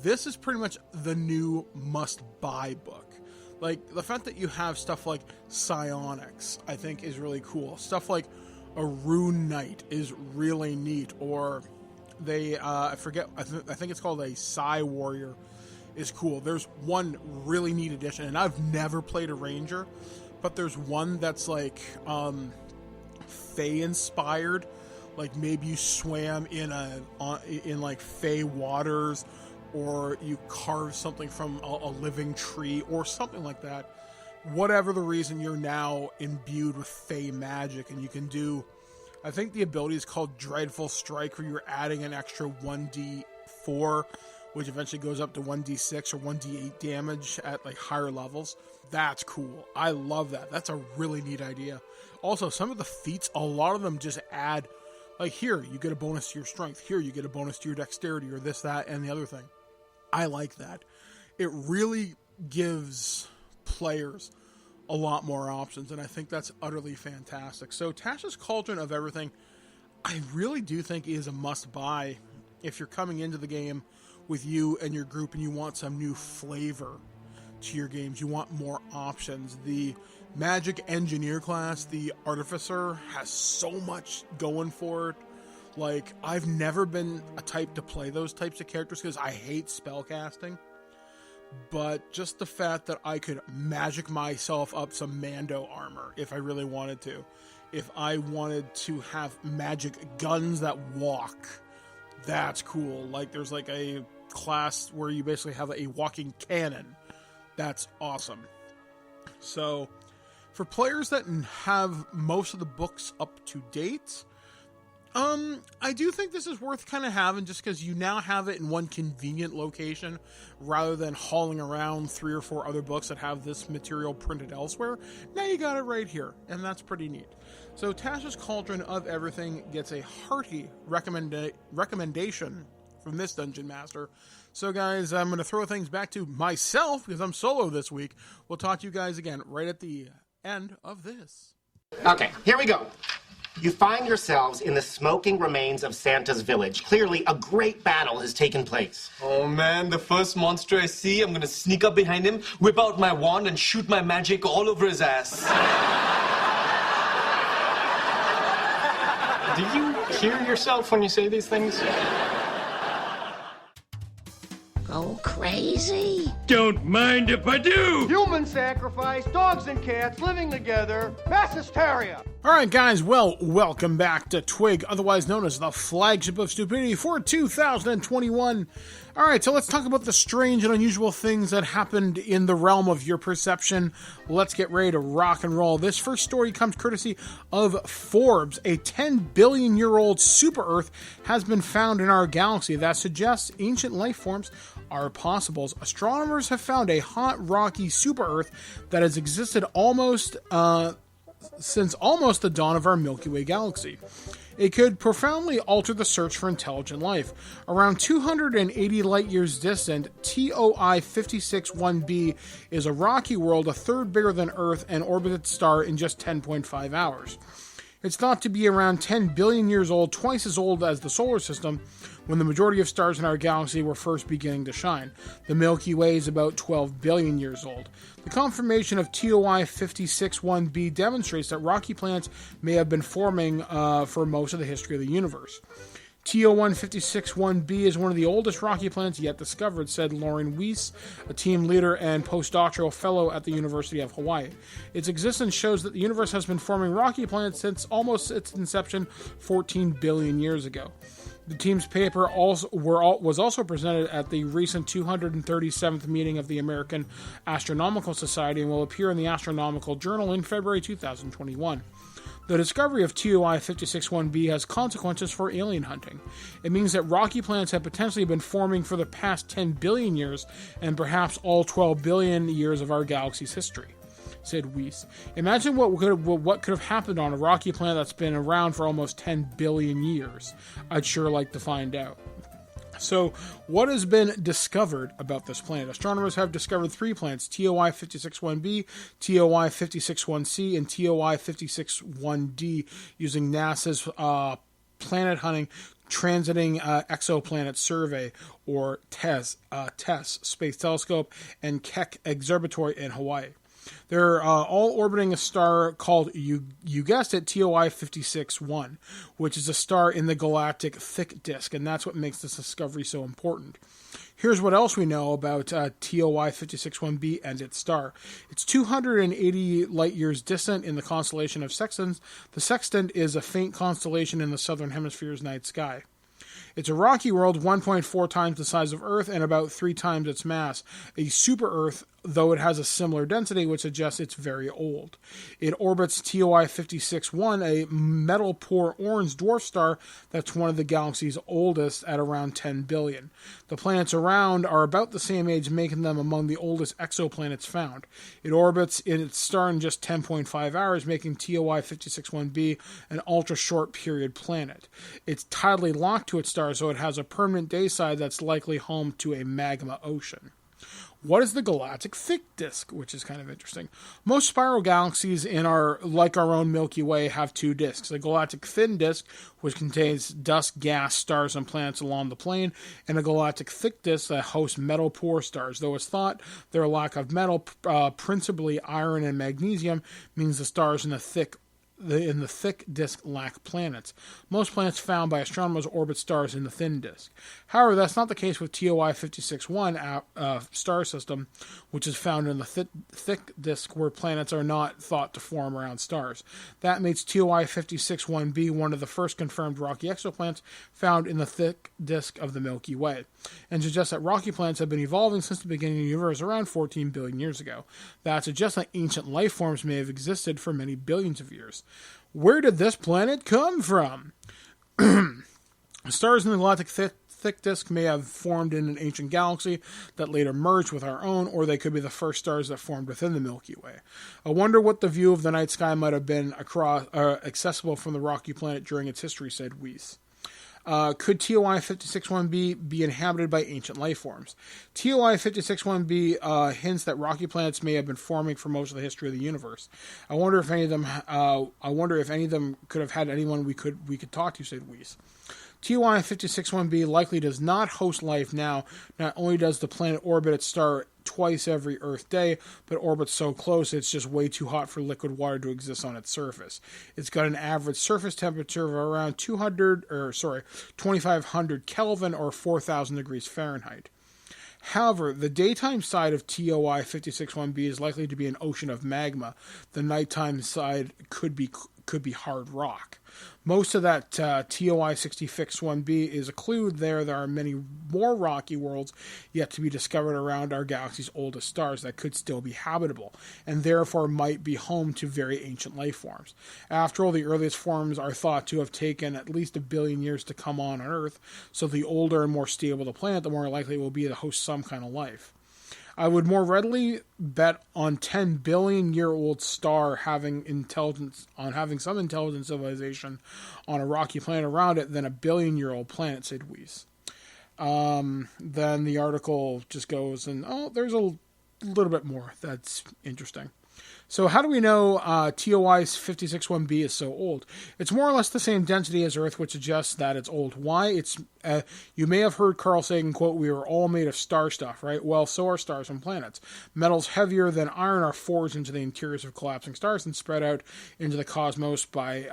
this is pretty much the new must-buy book. Like, the fact that you have stuff like psionics, I think, is really cool. Stuff like a rune knight is really neat, or I think it's called a Psi Warrior is cool. There's one really neat addition, and I've never played a ranger, but there's one that's like Fey-inspired. Like maybe you swam in like Fey waters, or you carve something from a living tree or something like that. Whatever the reason, you're now imbued with Fey magic, and you can do, I think the ability is called Dreadful Strike, where you're adding an extra 1d4, which eventually goes up to 1d6 or 1d8 damage at like higher levels. That's cool. I love that. That's a really neat idea. Also, some of the feats, a lot of them just add, like here, you get a bonus to your strength. Here, you get a bonus to your dexterity, or this, that, and the other thing. I like that. It really gives players a lot more options, and I think that's utterly fantastic. So Tasha's Cauldron of Everything, I really do think is a must-buy if you're coming into the game with you and your group and you want some new flavor to your games. You want more options. The Magic Engineer class, the Artificer, has so much going for it. Like, I've never been a type to play those types of characters because I hate spellcasting. But just the fact that I could magic myself up some Mando armor if I really wanted to. If I wanted to have magic guns that walk, that's cool. Like, there's like a class where you basically have a walking cannon. That's awesome. So, for players that have most of the books up to date, I do think this is worth kind of having, just because you now have it in one convenient location rather than hauling around 3 or 4 other books that have this material printed elsewhere. Now you got it right here, and that's pretty neat. So Tasha's Cauldron of Everything gets a hearty recommendation from this Dungeon Master. So guys, I'm going to throw things back to myself because I'm solo this week. We'll talk to you guys again right at the end of this. Okay, here we go. You find yourselves in the smoking remains of Santa's village. Clearly, a great battle has taken place. Oh man, the first monster I see, I'm gonna sneak up behind him, whip out my wand, and shoot my magic all over his ass. Do you hear yourself when you say these things? Go crazy? Don't mind if I do! Human sacrifice, dogs and cats living together, mass hysteria. Alright guys, well, welcome back to TWIG, otherwise known as the flagship of stupidity for 2021. All right, so let's talk about the strange and unusual things that happened in the realm of your perception. Let's get ready to rock and roll. This first story comes courtesy of Forbes. A 10 billion year old super Earth has been found in our galaxy that suggests ancient life forms are possible. Astronomers have found a hot, rocky super Earth that has existed since almost the dawn of our Milky Way galaxy. It could profoundly alter the search for intelligent life. Around 280 light-years distant, TOI 561b is a rocky world a third bigger than Earth and orbits its star in just 10.5 hours. It's thought to be around 10 billion years old, twice as old as the solar system, when the majority of stars in our galaxy were first beginning to shine. The Milky Way is about 12 billion years old. The confirmation of TOI 561b demonstrates that rocky planets may have been forming for most of the history of the universe. TO 561b is one of the oldest rocky planets yet discovered, said Lauren Weiss, a team leader and postdoctoral fellow at the University of Hawaii. Its existence shows that the universe has been forming rocky planets since almost its inception 14 billion years ago. The team's paper was also presented at the recent 237th meeting of the American Astronomical Society and will appear in the Astronomical Journal in February 2021. The discovery of TOI 561b has consequences for alien hunting. It means that rocky planets have potentially been forming for the past 10 billion years and perhaps all 12 billion years of our galaxy's history, said Weiss. Imagine what could have happened on a rocky planet that's been around for almost 10 billion years. I'd sure like to find out. So, what has been discovered about this planet? Astronomers have discovered 3 planets, TOI 561b, TOI 561c, and TOI 561d, using NASA's Planet Hunting Transiting Exoplanet Survey, or TESS Space Telescope, and Keck Observatory in Hawaii. They're all orbiting a star called, you guessed it, TOI 561, which is a star in the galactic thick disk, and that's what makes this discovery so important. Here's what else we know about TOI 561b and its star. It's 280 light-years distant in the constellation of Sextant. The Sextant is a faint constellation in the southern hemisphere's night sky. It's a rocky world 1.4 times the size of Earth and about 3 times its mass. A super Earth, though it has a similar density, which suggests it's very old. It orbits TOI 561, a metal-poor orange dwarf star that's one of the galaxy's oldest at around 10 billion. The planets around are about the same age, making them among the oldest exoplanets found. It orbits in its star in just 10.5 hours, making TOI 561b an ultra-short period planet. It's tidally locked to its star, so it has a permanent day side that's likely home to a magma ocean. What is the galactic thick disk, which is kind of interesting? Most spiral galaxies like our own Milky Way, have 2 disks. A galactic thin disk, which contains dust, gas, stars, and planets along the plane, and a galactic thick disk that hosts metal-poor stars. Though it's thought their lack of metal, principally iron and magnesium, means the stars in the thick disk lack planets. Most planets found by astronomers orbit stars in the thin disk. However, that's not the case with TOI 561 star system, which is found in the thick disk where planets are not thought to form around stars. That makes TOI 561b one of the first confirmed rocky exoplanets found in the thick disk of the Milky Way, and suggests that rocky planets have been evolving since the beginning of the universe around 14 billion years ago. That suggests that ancient life forms may have existed for many billions of years. Where did this planet come from? Stars in the galactic thick disk may have formed in an ancient galaxy that later merged with our own, or they could be the first stars that formed within the Milky Way. I wonder what the view of the night sky might have been accessible from the rocky planet during its history, said Weiss. Could TOI 561b be inhabited by ancient life forms? TOI 561b hints that rocky planets may have been forming for most of the history of the universe. I wonder if any of them could have had anyone we could talk to, said Weiss. TOI 561b likely does not host life now. Not only does the planet orbit its star twice every Earth day, but orbits so close it's just way too hot for liquid water to exist on its surface. It's got an average surface temperature of around 2500 Kelvin or 4000 degrees Fahrenheit. However, the daytime side of TOI 561b is likely to be an ocean of magma. The nighttime side could be could be hard rock. Most of that TOI 60 Fix 1b is a clue there. There are many more rocky worlds yet to be discovered around our galaxy's oldest stars that could still be habitable, and therefore might be home to very ancient life forms. After all, the earliest forms are thought to have taken at least 1 billion years to come on Earth, so the older and more stable the planet, the more likely it will be to host some kind of life. I would more readily bet on 10 billion year old star having some intelligent civilization on a rocky planet around it than a 1 billion year old planet, said Weiss. Then the article just goes and, there's a little bit more that's interesting. So how do we know TOI 56-1b is so old? It's more or less the same density as Earth, which suggests that it's old. Why? It's you may have heard Carl Sagan quote, "We are all made of star stuff," right? Well, so are stars and planets. Metals heavier than iron are forged into the interiors of collapsing stars and spread out into the cosmos by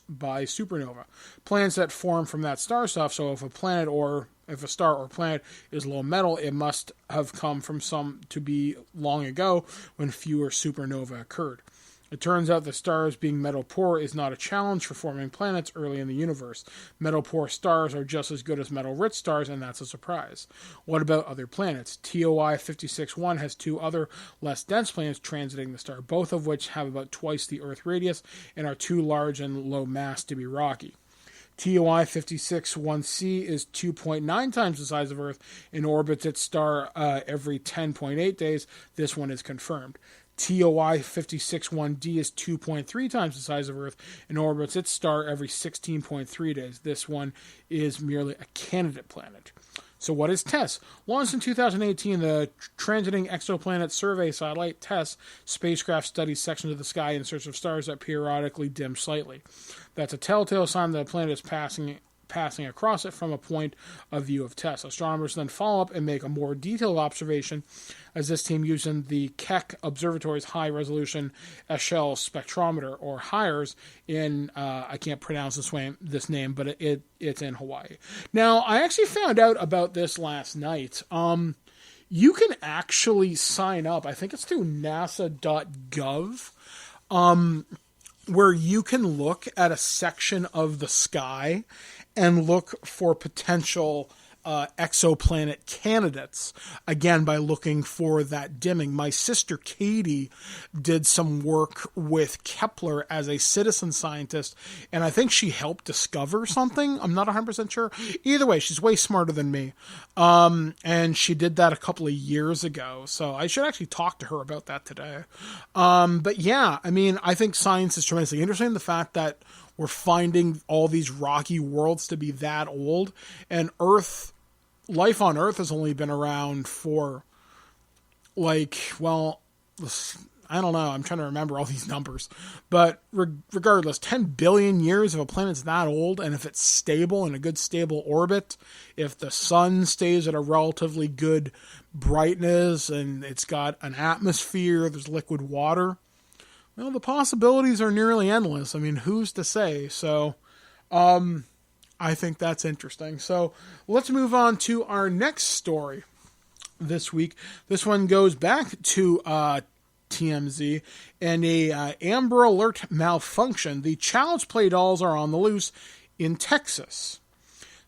supernova. Planets that form from that star stuff, so if a star or planet is low metal, it must have come from some to be long ago when fewer supernova occurred. It turns out that stars being metal poor is not a challenge for forming planets early in the universe. Metal poor stars are just as good as metal rich stars, and that's a surprise. What about other planets? TOI 56-1 has 2 other less dense planets transiting the star, both of which have about twice the Earth radius and are too large and low mass to be rocky. TOI 56-1c is 2.9 times the size of Earth and orbits its star every 10.8 days. This one is confirmed. TOI 56-1d is 2.3 times the size of Earth and orbits its star every 16.3 days. This one is merely a candidate planet. So what is TESS? Launched in 2018, the Transiting Exoplanet Survey Satellite, TESS, spacecraft studies sections of the sky in search of stars that periodically dim slightly. That's a telltale sign that a planet is passing across it from a point of view of TESS. Astronomers then follow up and make a more detailed observation, as this team using the Keck Observatory's high-resolution Echelle spectrometer, or HIRES, in, I can't pronounce this name, but it's in Hawaii. Now, I actually found out about this last night. You can actually sign up, I think it's through nasa.gov, where you can look at a section of the sky and look for potential exoplanet candidates, again, by looking for that dimming. My sister Katie did some work with Kepler as a citizen scientist, and I think she helped discover something. I'm not 100% sure. Either way, she's way smarter than me. And she did that a couple of years ago, so I should actually talk to her about that today. But yeah, I mean, I think science is tremendously interesting. The fact that we're finding all these rocky worlds to be that old, and life on Earth has only been around for, I don't know, I'm trying to remember all these numbers, but regardless, 10 billion years if a planet's that old, and if it's stable in a good stable orbit, if the sun stays at a relatively good brightness, and it's got an atmosphere, there's liquid water, well, the possibilities are nearly endless. I mean, who's to say? So, I think that's interesting. So, let's move on to our next story this week. This one goes back to TMZ, and a Amber Alert malfunction. The Child's Play dolls are on the loose in Texas.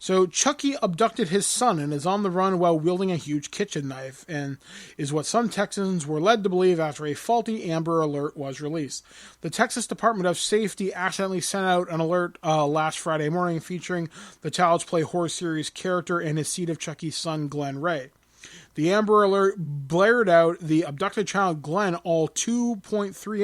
So Chucky abducted his son and is on the run while wielding a huge kitchen knife, and is what some Texans were led to believe after a faulty Amber Alert was released. The Texas Department of Safety accidentally sent out an alert last Friday morning featuring the Child's Play horror series character and his seed of Chucky's son, Glenn Ray. The Amber Alert blared out the abducted child Glenn, all 2 feet 3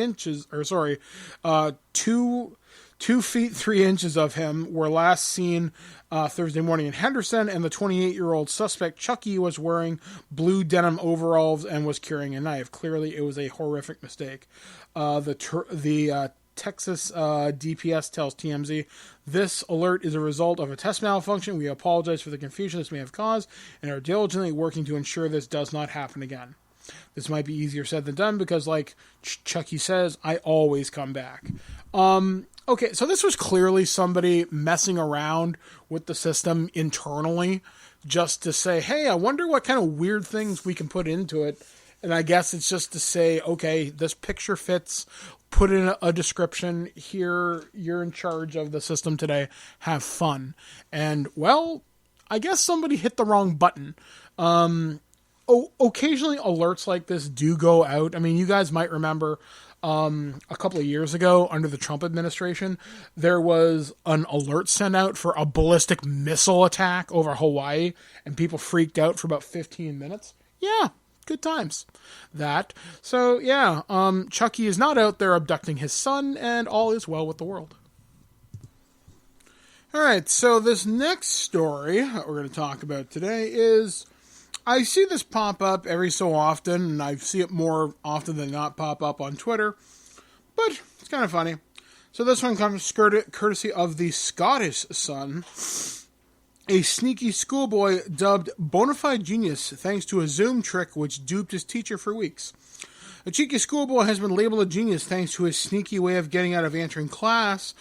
inches of him were last seen Thursday morning in Henderson, and the 28-year-old suspect Chucky was wearing blue denim overalls and was carrying a knife. Clearly, it was a horrific mistake. The Texas DPS tells TMZ, "This alert is a result of a test malfunction. We apologize for the confusion this may have caused and are diligently working to ensure this does not happen again." This might be easier said than done because, like Chucky says, I always come back. Okay, so this was clearly somebody messing around with the system internally just to say, hey, I wonder what kind of weird things we can put into it. And I guess it's just to say, okay, this picture fits. put in a description here. You're in charge of the system today. Have fun. And, well, I guess somebody hit the wrong button. Occasionally alerts like this do go out. I mean, you guys might remember a couple of years ago under the Trump administration, there was an alert sent out for a ballistic missile attack over Hawaii, and people freaked out for about 15 minutes. Yeah, good times. So, yeah, Chucky is not out there abducting his son, and all is well with the world. All right, so this next story that we're going to talk about today is, I see this pop up every so often, and I see it more often than not pop up on Twitter, but it's kind of funny. So this one comes courtesy of the Scottish Sun. A sneaky schoolboy dubbed bonafide genius thanks to a Zoom trick which duped his teacher for weeks. A cheeky schoolboy has been labeled a genius thanks to his sneaky way of getting out of answering questions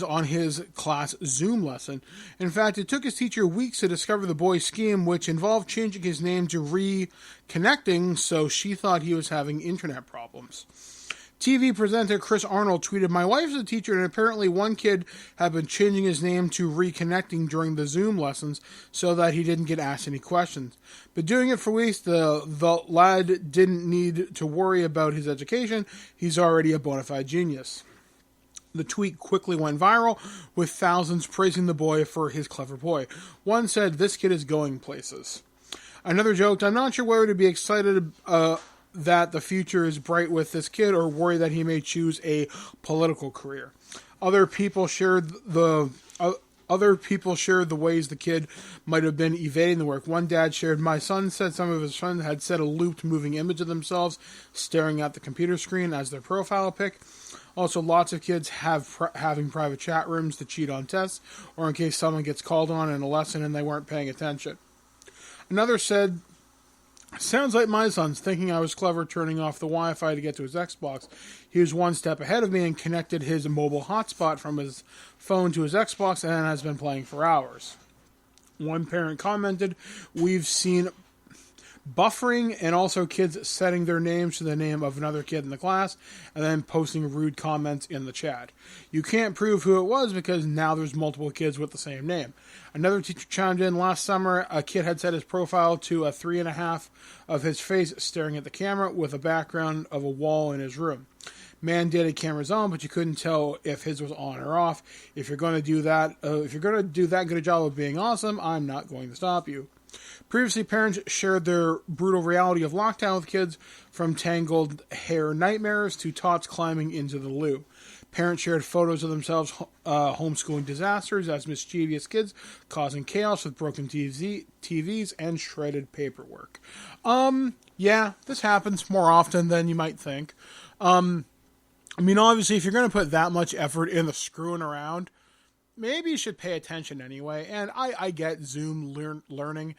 on his class Zoom lesson. In fact, it took his teacher weeks to discover the boy's scheme, which involved changing his name to reconnecting, so she thought he was having internet problems. TV presenter Chris Arnold tweeted, "My wife's a teacher, and apparently one kid had been changing his name to reconnecting during the Zoom lessons so that he didn't get asked any questions. But doing it for weeks, the lad didn't need to worry about his education. He's already a bona fide genius." The tweet quickly went viral, with thousands praising the boy for his clever ploy. One said, "This kid is going places." Another joked, "I'm not sure whether to be excited that the future is bright with this kid or worry that he may choose a political career." Other people shared the ways the kid might have been evading the work. One dad shared, "My son said some of his friends had set a looped moving image of themselves staring at the computer screen as their profile pic. Also, lots of kids having private chat rooms to cheat on tests or in case someone gets called on in a lesson and they weren't paying attention." Another said, "Sounds like my son's thinking I was clever turning off the Wi-Fi to get to his Xbox. He was one step ahead of me and connected his mobile hotspot from his phone to his Xbox and has been playing for hours." One parent commented, "We've seen buffering and also kids setting their names to the name of another kid in the class and then posting rude comments in the chat. You can't prove who it was because now there's multiple kids with the same name." Another teacher chimed in, "Last summer, a kid had set his profile to a 3.5 of his face staring at the camera with a background of a wall in his room. Mandated cameras on, but you couldn't tell if his was on or off. If you're going to do that good a job of being awesome, I'm not going to stop you." Previously, parents shared their brutal reality of lockdown with kids, from tangled hair nightmares to tots climbing into the loo. Parents shared photos of themselves homeschooling disasters as mischievous kids, causing chaos with broken TVs and shredded paperwork. Yeah, this happens more often than you might think. I mean, obviously, if you're going to put that much effort into screwing around, maybe you should pay attention anyway. And I get Zoom learning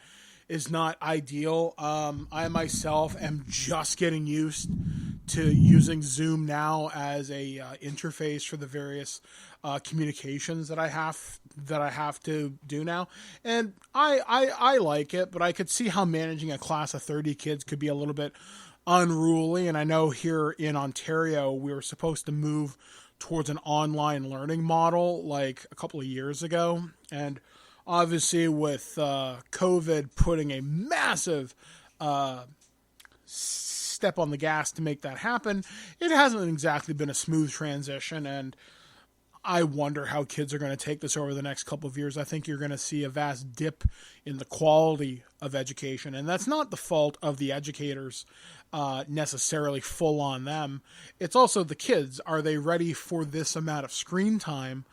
is not ideal. I myself am just getting used to using Zoom now as a interface for the various communications that I have to do now, and I like it. But I could see how managing a class of 30 kids could be a little bit unruly. And I know here in Ontario we were supposed to move towards an online learning model like a couple of years ago, and obviously with COVID putting a massive step on the gas to make that happen, it hasn't exactly been a smooth transition, and I wonder how kids are going to take this over the next couple of years. I think you're going to see a vast dip in the quality of education, and that's not the fault of the educators necessarily, full on them. It's also the kids. Are they ready for this amount of screen time?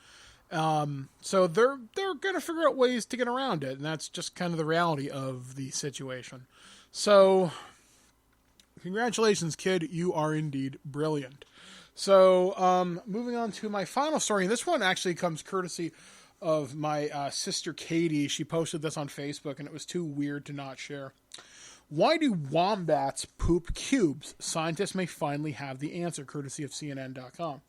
So they're going to figure out ways to get around it, and that's just kind of the reality of the situation. So congratulations, kid. You are indeed brilliant. So, moving on to my final story. And this one actually comes courtesy of my sister Katie. She posted this on Facebook, and it was too weird to not share. Why do wombats poop cubes? Scientists may finally have the answer, courtesy of CNN.com.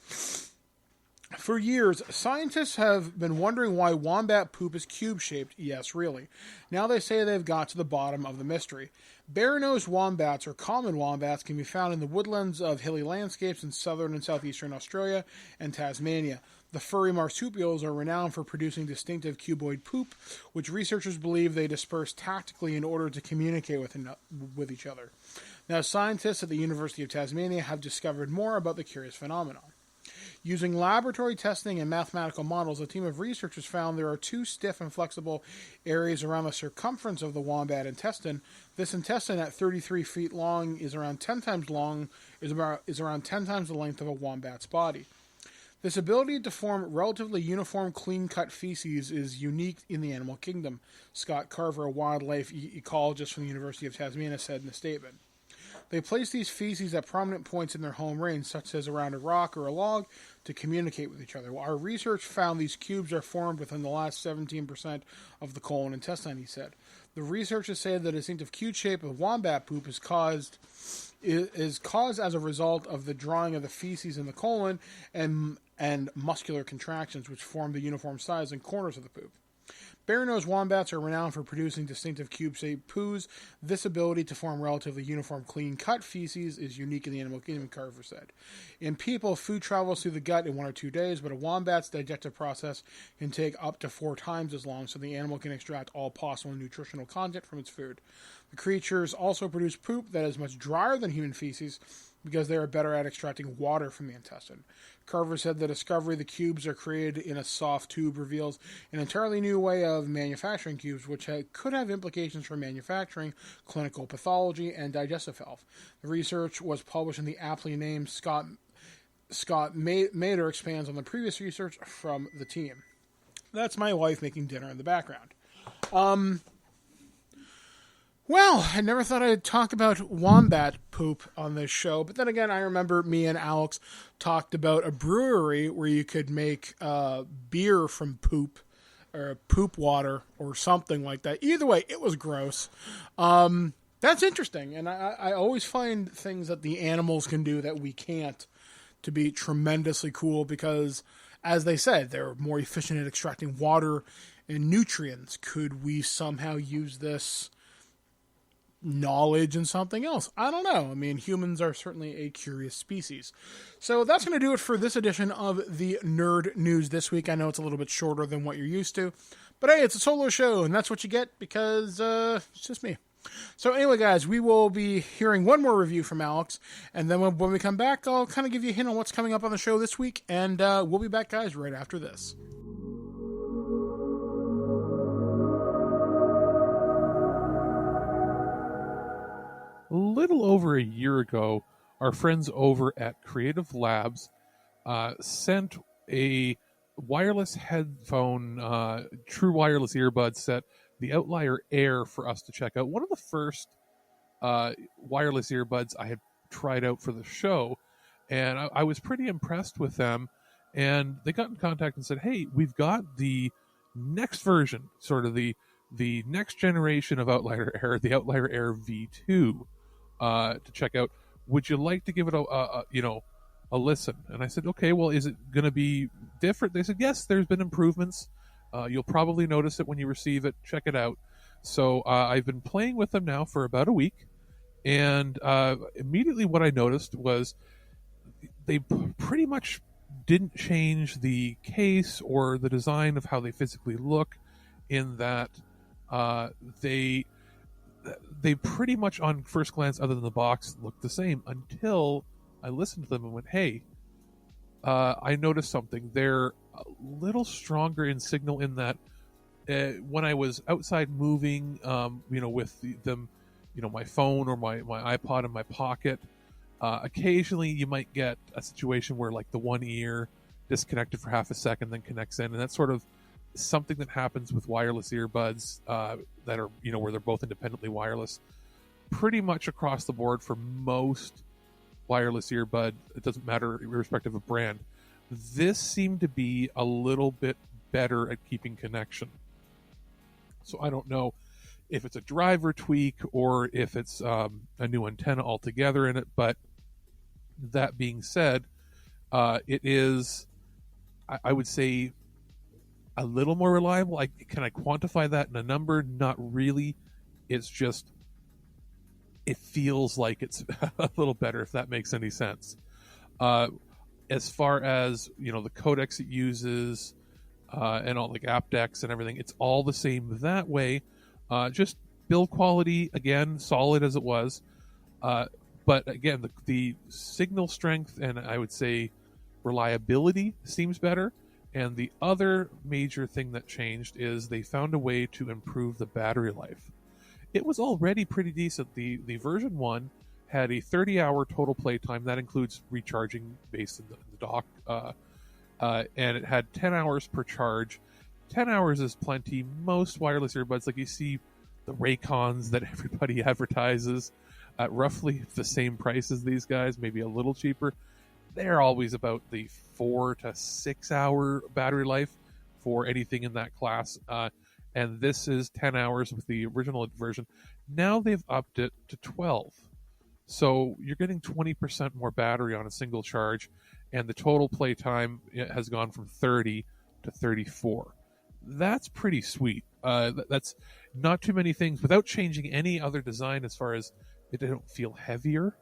For years, scientists have been wondering why wombat poop is cube-shaped. Yes, really. Now they say they've got to the bottom of the mystery. Bare-nosed wombats, or common wombats, can be found in the woodlands of hilly landscapes in southern and southeastern Australia and Tasmania. The furry marsupials are renowned for producing distinctive cuboid poop, which researchers believe they disperse tactically in order to communicate with each other. Now, scientists at the University of Tasmania have discovered more about the curious phenomenon. Using laboratory testing and mathematical models, a team of researchers found there are two stiff and flexible areas around the circumference of the wombat intestine. This intestine, at 33 feet long, is around 10 times long, is around 10 times the length of a wombat's body. This ability to form relatively uniform, clean-cut feces is unique in the animal kingdom, Scott Carver, a wildlife ecologist from the University of Tasmania, said in a statement. They place these feces at prominent points in their home range, such as around a rock or a log, to communicate with each other. Our research found these cubes are formed within the last 17% of the colon intestine, he said. The researchers say the distinctive cube shape of wombat poop is caused as a result of the drawing of the feces in the colon and muscular contractions, which form the uniform sides and corners of the poop. Bare-nosed wombats are renowned for producing distinctive cube-shaped poos. This ability to form relatively uniform, clean-cut feces is unique in the animal kingdom, Carver said. In people, food travels through the gut in 1 or 2 days, but a wombat's digestive process can take up to 4 times as long, so the animal can extract all possible nutritional content from its food. The creatures also produce poop that is much drier than human feces because they are better at extracting water from the intestine. Carver said the discovery the cubes are created in a soft tube reveals an entirely new way of manufacturing cubes, which could have implications for manufacturing, clinical pathology, and digestive health. The research was published in the aptly named Scott Mader expands on the previous research from the team. That's my wife making dinner in the background. Well, I never thought I'd talk about wombat poop on this show, but then again, I remember me and Alex talked about a brewery where you could make beer from poop, or poop water, or something like that. Either way, it was gross. That's interesting, and I always find things that the animals can do that we can't to be tremendously cool because, as they said, they're more efficient at extracting water and nutrients. Could we somehow use this knowledge and something else? I don't know. I mean, humans are certainly a curious species. So that's going to do it for this edition of the Nerd News this week. I know it's a little bit shorter than what you're used to, but hey, it's a solo show, and that's what you get because it's just me. So anyway, guys, we will be hearing one more review from Alex, and then when we come back, I'll kind of give you a hint on what's coming up on the show this week, and we'll be back, guys, right after this. A little over a year ago, our friends over at Creative Labs sent a wireless headphone, true wireless earbud set, the Outlier Air, for us to check out. One of the first wireless earbuds I had tried out for the show, and I was pretty impressed with them. And they got in contact and said, hey, we've got the next version, sort of the next generation of Outlier Air, the Outlier Air V2. To check out. Would you like to give it a listen? And I said, okay, well, is it going to be different? They said, yes, there's been improvements. You'll probably notice it when you receive it. Check it out. So I've been playing with them now for about a week, and immediately what I noticed was they pretty much didn't change the case or the design of how they physically look, in that they pretty much on first glance, other than the box, looked the same until I listened to them and went, hey, I noticed something. They're a little stronger in signal in that when I was outside moving, with them, my phone or my iPod in my pocket, occasionally you might get a situation where like the one ear disconnected for half a second, then connects in, and that's sort of something that happens with wireless earbuds that are, where they're both independently wireless, pretty much across the board for most wireless earbud. It doesn't matter, irrespective of brand. This seemed to be a little bit better at keeping connection. So I don't know if it's a driver tweak or if it's a new antenna altogether in it, but that being said, it is, I would say, a little more reliable. Can I quantify that in a number? Not really. It's just it feels like it's a little better, if that makes any sense. As far as, the codecs it uses, and all like aptX and everything, it's all the same that way. Just build quality, again, solid as it was. But again, the signal strength and I would say reliability seems better. And the other major thing that changed is they found a way to improve the battery life. It was already pretty decent. The version 1 had a 30-hour total play time. That includes recharging based in the dock. And it had 10 hours per charge. 10 hours is plenty. Most wireless earbuds, like you see the Raycons that everybody advertises at roughly the same price as these guys, maybe a little cheaper, they're always about the 4 to 6 hour battery life for anything in that class. And this is 10 hours with the original version. Now they've upped it to 12. So you're getting 20% more battery on a single charge, and the total play time has gone from 30 to 34. That's pretty sweet. That's not too many things without changing any other design as far as they don't feel heavier.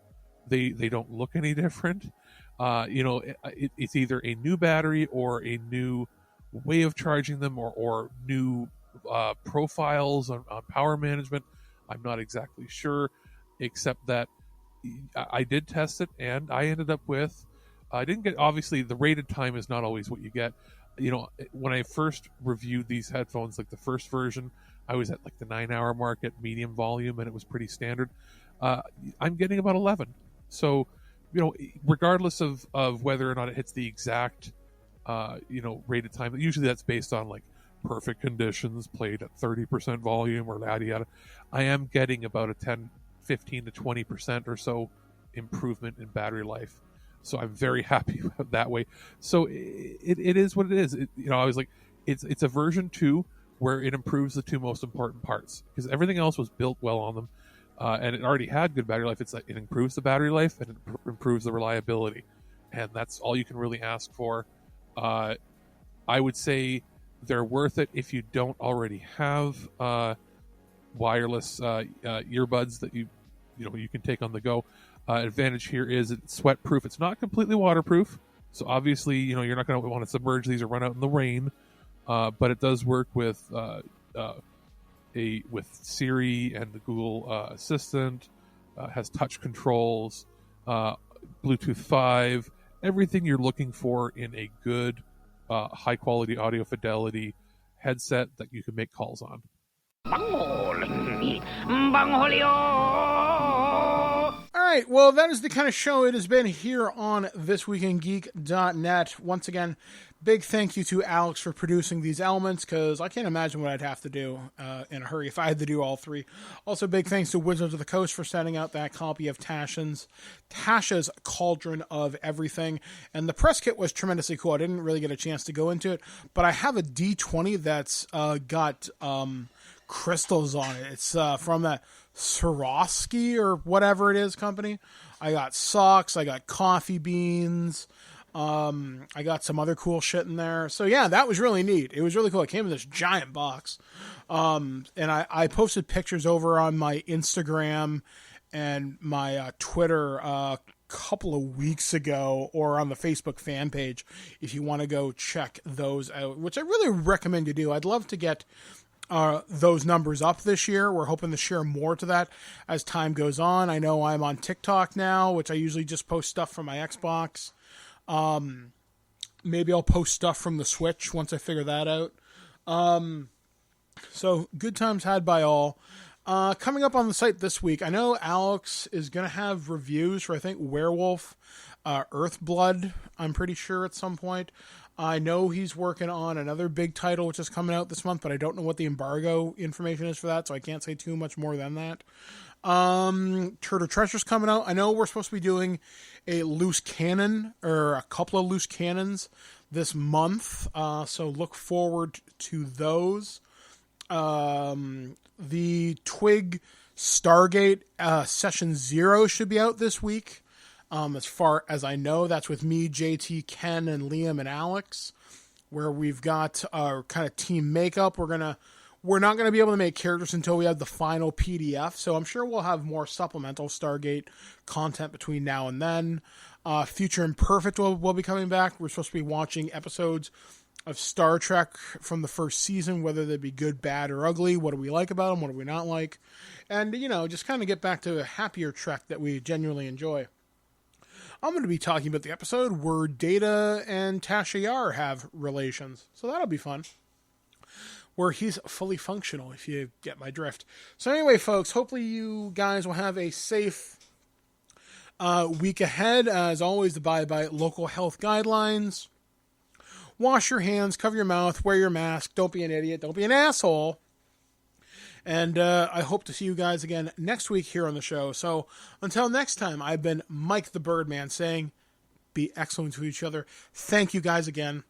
They don't look any different. It's either a new battery or a new way of charging them or new profiles on power management. I'm not exactly sure, except that I did test it and I ended up with, I didn't get, obviously the rated time is not always what you get. When I first reviewed these headphones, like the first version, I was at like the 9-hour mark at medium volume and it was pretty standard. I'm getting about 11. So, regardless of whether or not it hits the exact, rated time, usually that's based on like perfect conditions, played at 30% volume or yada yada. I am getting about a 15 to 20% or so improvement in battery life. So I'm very happy that way. So it is what it is. I was like, it's a version 2 where it improves the two most important parts, because everything else was built well on them. And it already had good battery life. It's like it improves the battery life and it improves the reliability, and that's all you can really ask for. I would say they're worth it if you don't already have wireless earbuds that you can take on the go. Advantage here is it's sweat proof. It's not completely waterproof, so obviously you're not going to want to submerge these or run out in the rain. But it does work with Siri and the Google Assistant, has touch controls, Bluetooth 5, everything you're looking for in a good, high quality audio fidelity headset that you can make calls on. All right, well, that is the kind of show it has been here on ThisWeekInGeek.net. Once again, big thank you to Alex for producing these elements, because I can't imagine what I'd have to do in a hurry if I had to do all three. Also, big thanks to Wizards of the Coast for sending out that copy of Tasha's Cauldron of Everything. And the press kit was tremendously cool. I didn't really get a chance to go into it, but I have a D20 that's got crystals on it. It's from that Swarovski or whatever it is company. I got socks, I got coffee beans, I got some other cool shit in there. So yeah, that was really neat. It was really cool. It came in this giant box. And I posted pictures over on my Instagram and my Twitter a couple of weeks ago, or on the Facebook fan page if you want to go check those out, which I really recommend you do. I'd love to get those numbers up this year. We're hoping to share more to that as time goes on. I know I'm on TikTok now, which I usually just post stuff from my Xbox. Maybe I'll post stuff from the Switch once I figure that out. So good times had by all. Coming up on the site this week, I know Alex is going to have reviews for, I think, Werewolf, Earthblood, I'm pretty sure, at some point. I know he's working on another big title which is coming out this month, but I don't know what the embargo information is for that, so I can't say too much more than that. Turtle Treasure's coming out. I know we're supposed to be doing a loose cannon, or a couple of loose cannons this month, so look forward to those. The TWIG Stargate Session 0 should be out this week. As far as I know, that's with me, JT, Ken, and Liam and Alex, where we've got our kind of team makeup. We're We're not going to be able to make characters until we have the final PDF, so I'm sure we'll have more supplemental Stargate content between now and then. Future Imperfect will be coming back. We're supposed to be watching episodes of Star Trek from the first season, whether they be good, bad, or ugly. What do we like about them? What do we not like? And, just kind of get back to a happier Trek that we genuinely enjoy. I'm going to be talking about the episode where Data and Tasha Yar have relations. So that'll be fun. Where he's fully functional, if you get my drift. So anyway, folks, hopefully you guys will have a safe week ahead. As always, abide by local health guidelines. Wash your hands, cover your mouth, wear your mask. Don't be an idiot. Don't be an asshole. And I hope to see you guys again next week here on the show. So until next time, I've been Mike the Birdman saying, be excellent to each other. Thank you guys again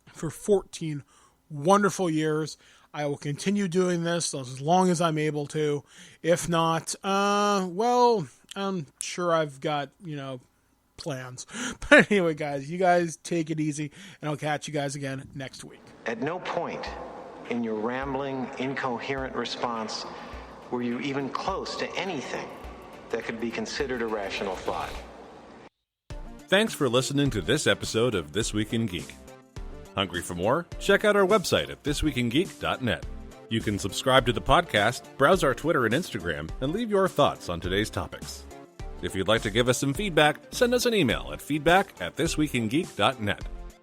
for 14 wonderful years. I will continue doing this as long as I'm able to. If not, well, I'm sure I've got, plans. But anyway, guys, you guys take it easy, and I'll catch you guys again next week. At no point in your rambling, incoherent response were you even close to anything that could be considered a rational thought. Thanks for listening to this episode of This Week in Geek. Hungry for more? Check out our website at thisweekingeek.net. You can subscribe to the podcast, browse our Twitter and Instagram, and leave your thoughts on today's topics. If you'd like to give us some feedback, send us an email at feedback@thisweekingeek.net.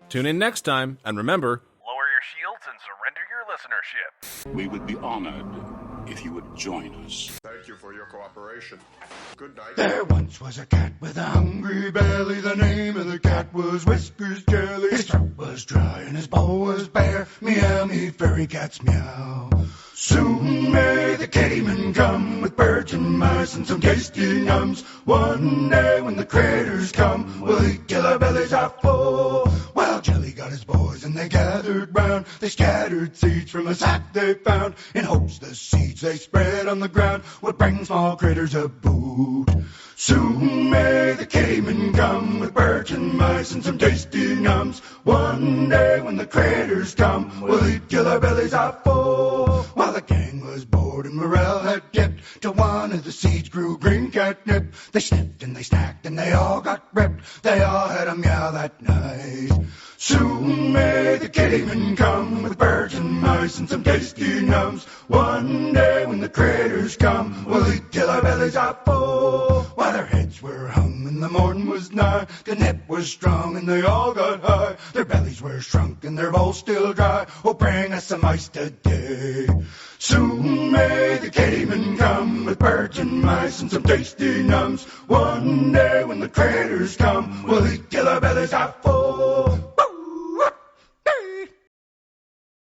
Tune in next time, and remember, Lower your shields and surrender your listenership. We would be honored if you would join us. Thank you for your cooperation. Good night. There once was a cat with a hungry belly. The name of the cat was Whiskers Jelly. His throat was dry and his bowl was bare. Meow, me fairy cats meow. Soon may the kittyman come with birds and mice and some tasty nums. One day when the critters come, we'll eat till our bellies are full. Well, Jelly got his boys and they gathered round. They scattered seeds from a sack they found, in hopes the seeds they spread on the ground would bring small critters a boot. Soon may the kittyman come with birds and mice and some tasty nums. One day when the critters come, we'll eat till our bellies are full. While the gang was bored and morale had dipped, till one of the seeds grew green catnip. They sniffed and they snacked and they all got ripped. They all had a meow that night. Soon may the kittyman come with birds and mice and some tasty nums. One day when the critters come, we'll eat till our bellies are full. While their heads were hung and the morn was nigh, the nip was strong and they all got high. Their bellies were shrunk and their bowls still dry. Oh, bring us some ice today. Soon may the kittyman come with birds and mice and some tasty nums. One day when the critters come, we'll eat till our bellies are full.